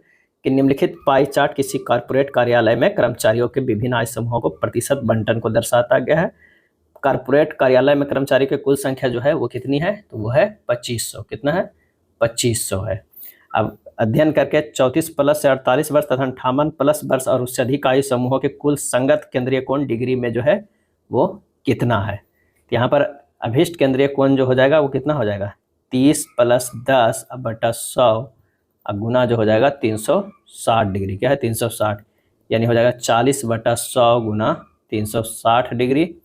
कि निम्नलिखित पाई चार्ट किसी कॉर्पोरेट कार्यालय में कर्मचारियों के विभिन्न आय समूहों को प्रतिशत बंटन को दर्शाता गया है। कॉर्पोरेट कार्यालय में कर्मचारी की कुल संख्या जो है वो कितनी है? तो वो है 2500। कितना है? 2500 है। अब अध्ययन करके 34 प्लस से 48 वर्ष तथा 58 प्लस वर्ष और उससे अधिक आयु समूहों के कुल संगत केंद्रीय कोण डिग्री में जो है वो कितना है? तो यहाँ पर अभिष्ट केंद्रीय कोण जो हो जाएगा वो कितना हो जाएगा? 30 + 10 बटा 100 गुना जो हो जाएगा 360 डिग्री। क्या है? 360, यानी हो जाएगा 40/100 गुना 360 डिग्री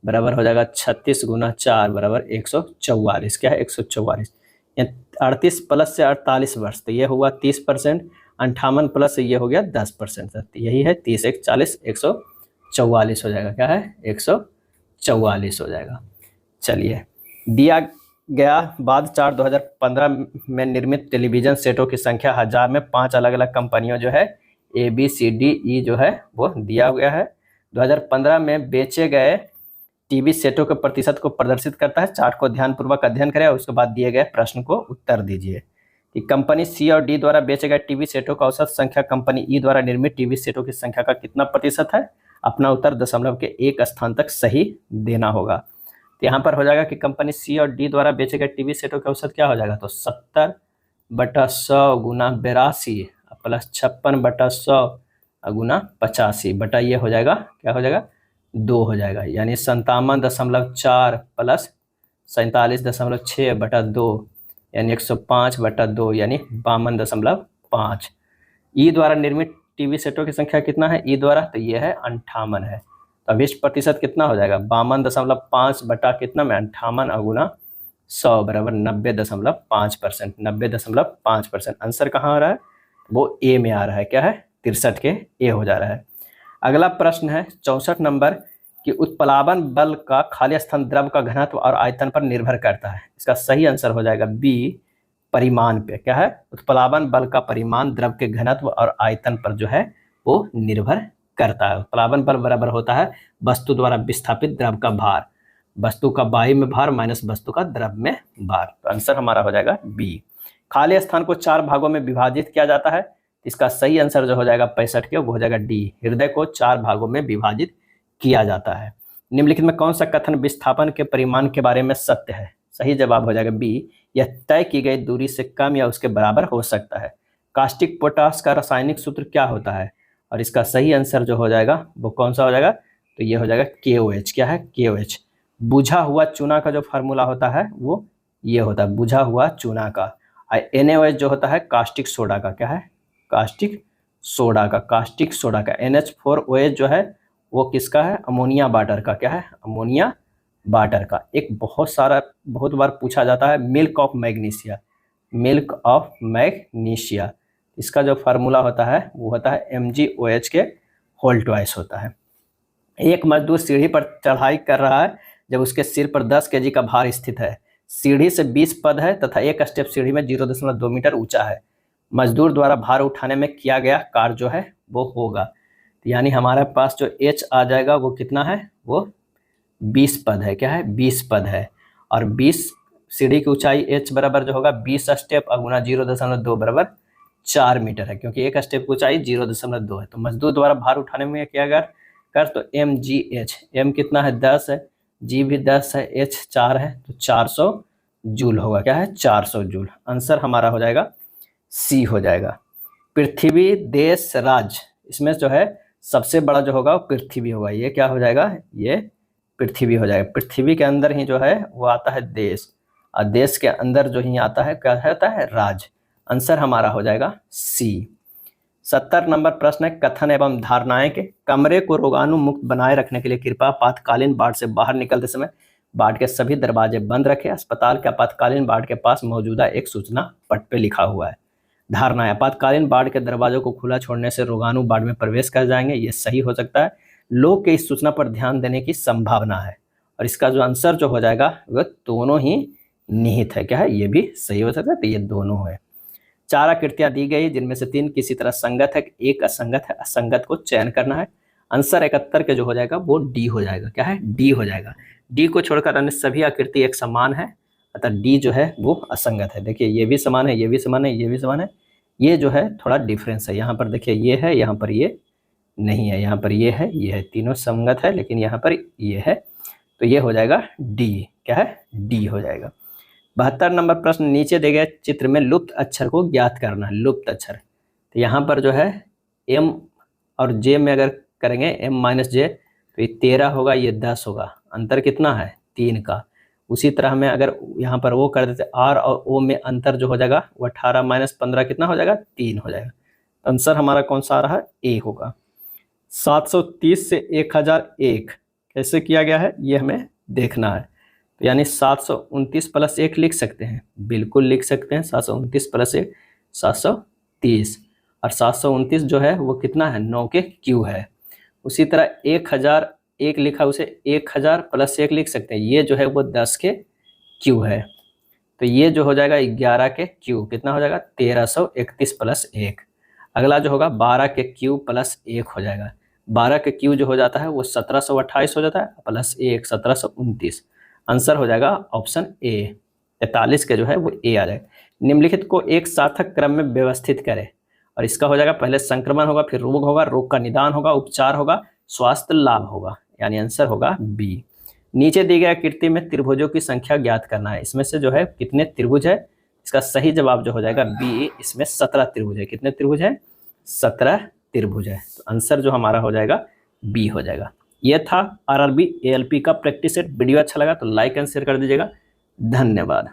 बराबर हो जाएगा 36 × 4 बराबर 144। क्या है? 144। 38 प्लस से 48 वर्ष, तो ये हुआ 30%। 58 प्लस से ये हो गया 10%। यही है 30 × 1 = 40, 144 हो जाएगा। क्या है? 144 हो जाएगा। चलिए, दिया गया बाद चार्ट 2015 में निर्मित टेलीविजन सेटों की संख्या 1000 में 5 अलग अलग कंपनियों जो है ABCDE जो है वो दिया गया है। 2015 में बेचे गए टीवी सेटों के प्रतिशत को प्रदर्शित करता है। चार्ट को ध्यानपूर्वक अध्ययन करें और उसके बाद दिए गए प्रश्न को उत्तर दीजिए कि कंपनी सी और डी द्वारा बेचे गए टीवी सेटों का औसत संख्या कंपनी ई द्वारा निर्मित टीवी सेटों की संख्या का कितना प्रतिशत है? अपना उत्तर दशमलव के एक स्थान तक सही देना होगा। तो यहाँ पर हो जाएगा कि कंपनी सी और डी द्वारा बेचे गए टीवी सेटों का औसत क्या हो जाएगा? तो 70/100 गुना 82 प्लस 56/100 गुना 85 बटा ये हो जाएगा क्या हो जाएगा? 2 हो जाएगा, यानी 57.4 प्लस 47.6 बटा 2 यानी 105/2 यानी 52.5। ई द्वारा निर्मित टीवी सेटों की संख्या कितना है? ई द्वारा तो ये है 58 है। तो अभिष्ट प्रतिशत कितना हो जाएगा? 52.5 बटा कितना में 58 गुना 100 बराबर 90.5%। 90.5%। आंसर कहाँ आ रहा है? वो ए में आ रहा है। क्या है? 63 के ए हो जा रहा है। अगला प्रश्न है 64 नंबर कि उत्प्लावन बल का खाली स्थान द्रव का घनत्व और आयतन पर निर्भर करता है। इसका सही आंसर हो जाएगा बी, परिमाण पे। क्या है? उत्प्लावन बल का परिमाण द्रव के घनत्व और आयतन पर जो है वो निर्भर करता है। उत्प्लावन बल बराबर होता है वस्तु द्वारा विस्थापित द्रव का भार, वस्तु का वायु में भार माइनस वस्तु का द्रव में भार। तो आंसर हमारा हो जाएगा बी। खाली स्थान को 4 भागों में विभाजित किया जाता है। इसका सही आंसर जो हो जाएगा 65 के वो हो जाएगा डी, हृदय को 4 भागों में विभाजित किया जाता है। निम्नलिखित में कौन सा कथन विस्थापन के परिमाण के बारे में सत्य है? सही जवाब हो जाएगा बी, यह तय की गई दूरी से कम या उसके बराबर हो सकता है। कास्टिक पोटास का रासायनिक सूत्र क्या होता है? और इसका सही आंसर जो हो जाएगा वो कौन सा हो जाएगा? तो ये हो जाएगा KOH। क्या है? KOH। बुझा हुआ चूना का जो फार्मूला होता है वो ये होता है बुझा हुआ चूना का। NaOH जो होता है कास्टिक सोडा का। क्या है? कास्टिक सोडा का। कास्टिक सोडा का NH4OH जो है वो किसका है? अमोनिया वाटर का। क्या है? अमोनिया वाटर का। एक बहुत बार पूछा जाता है milk of magnesia. Milk of magnesia, इसका जो फार्मूला होता है वो होता है MgOH के होल ट्वाइस होता है। एक मजदूर सीढ़ी पर चढ़ाई कर रहा है जब उसके सिर पर 10 kg का भार स्थित है। सीढ़ी से 20 पद है तथा एक स्टेप सीढ़ी में 0.2 मीटर ऊंचा है। मजदूर द्वारा भार उठाने में किया गया कार्य जो है वो होगा। यानी हमारे पास जो H आ जाएगा वो कितना है? वो 20 पद है। क्या है? 20 पद है। और 20 सीढ़ी की ऊंचाई H बराबर जो होगा 20 स्टेप गुना 0.2 बराबर 4 मीटर है, क्योंकि एक स्टेप की ऊंचाई 0.2 है। तो मजदूर द्वारा भार उठाने में किया गया कर तो MgH, M कितना है? 10 है, G भी 10 है, H 4 है, तो 400 जूल होगा। क्या है? 400 जूल। आंसर हमारा हो जाएगा C हो जाएगा। पृथ्वी देश राज्य, इसमें जो है सबसे बड़ा जो होगा वो पृथ्वी होगा। ये क्या हो जाएगा? ये पृथ्वी हो जाएगा। पृथ्वी के अंदर ही जो है वो आता है देश, और देश के अंदर जो ही आता है क्या होता है? राज्य। आंसर हमारा हो जाएगा C। 70 नंबर प्रश्न है कथन एवं धारणाएं के कमरे को रोगाणु मुक्त बनाए रखने के लिए कृपया आपातकालीन वार्ड से बाहर निकलते समय वार्ड के सभी दरवाजे बंद रखें। अस्पताल के आपातकालीन वार्ड के पास मौजूदा एक सूचना पट पे लिखा हुआ है। धारणा है आपातकालीन वार्ड के दरवाजों को खुला छोड़ने से रोगाणु वार्ड में प्रवेश कर जाएंगे। ये सही हो सकता है। लोग के इस सूचना पर ध्यान देने की संभावना है। और इसका जो आंसर जो हो जाएगा वह दोनों ही निहित है। क्या है? ये भी सही हो सकता है। तो ये दोनों है। 4 आकृतियां दी गई जिनमें से 3 किसी तरह संगत है, एक असंगत है। असंगत को चयन करना है। आंसर 71 के जो हो जाएगा वो डी हो जाएगा। क्या है? डी हो जाएगा। डी को छोड़कर अन्य सभी आकृति एक समान है, अतः डी जो है वो असंगत है। देखिए ये भी समान है, ये भी समान है, ये भी समान है। ये जो है थोड़ा डिफरेंस है। यहाँ पर देखिए ये है, यहाँ पर ये नहीं है, यहाँ पर ये है, ये है। तीनों संगत है लेकिन यहाँ पर ये है। तो ये हो जाएगा डी। क्या है? डी हो जाएगा। 72 नंबर प्रश्न, नीचे दिए गए चित्र में लुप्त अक्षर को ज्ञात करना है। लुप्त अक्षर, तो यहाँ पर जो है एम और जे में अगर करेंगे एम माइनस जे तो ये 13 होगा, ये 10 होगा। अंतर कितना है? 3 का। उसी तरह हमें अगर यहाँ पर वो कर देते आर और ओ में अंतर जो हो जाएगा वो 18 माइनस 15 कितना हो जाएगा? 3 हो जाएगा। आंसर हमारा कौन सा आ रहा है? ए होगा। 730 से 1001 कैसे किया गया है ये हमें देखना है। तो यानी 729 प्लस 1 लिख सकते हैं, बिल्कुल लिख सकते हैं। 729 प्लस 1 730, और 729 जो है वो कितना है? 9 के क्यू है। उसी तरह 1001 लिखा, उसे 1000 प्लस 1 लिख सकते हैं। ये जो है वो 10 के क्यू है। तो ये जो हो जाएगा 11 के क्यू, कितना हो जाएगा? 1331 प्लस 1। अगला जो होगा 12 के क्यू प्लस 1 हो जाएगा। 12 के क्यू जो हो जाता है वो 1728 हो जाता है, प्लस 1 1729। आंसर हो जाएगा ऑप्शन ए। 43 के जो है वो ए आ जाएगा। निम्नलिखित को एक सार्थक क्रम में व्यवस्थित करें। और इसका हो जाएगा पहले संक्रमण होगा, फिर रोग होगा, रोग का निदान होगा, उपचार होगा, स्वास्थ्य लाभ होगा। यानी आंसर होगा बी। नीचे दी गई आकृति में त्रिभुजों की संख्या ज्ञात करना है। इसमें से जो है कितने त्रिभुज है? इसका सही जवाब जो हो जाएगा बी। इसमें 17 त्रिभुज है। कितने त्रिभुज है? 17 त्रिभुज है। तो आंसर जो हमारा हो जाएगा बी हो जाएगा। यह था आरआरबी एएलपी का प्रैक्टिस सेट। वीडियो अच्छा लगा तो लाइक एंड शेयर कर दीजिएगा। धन्यवाद।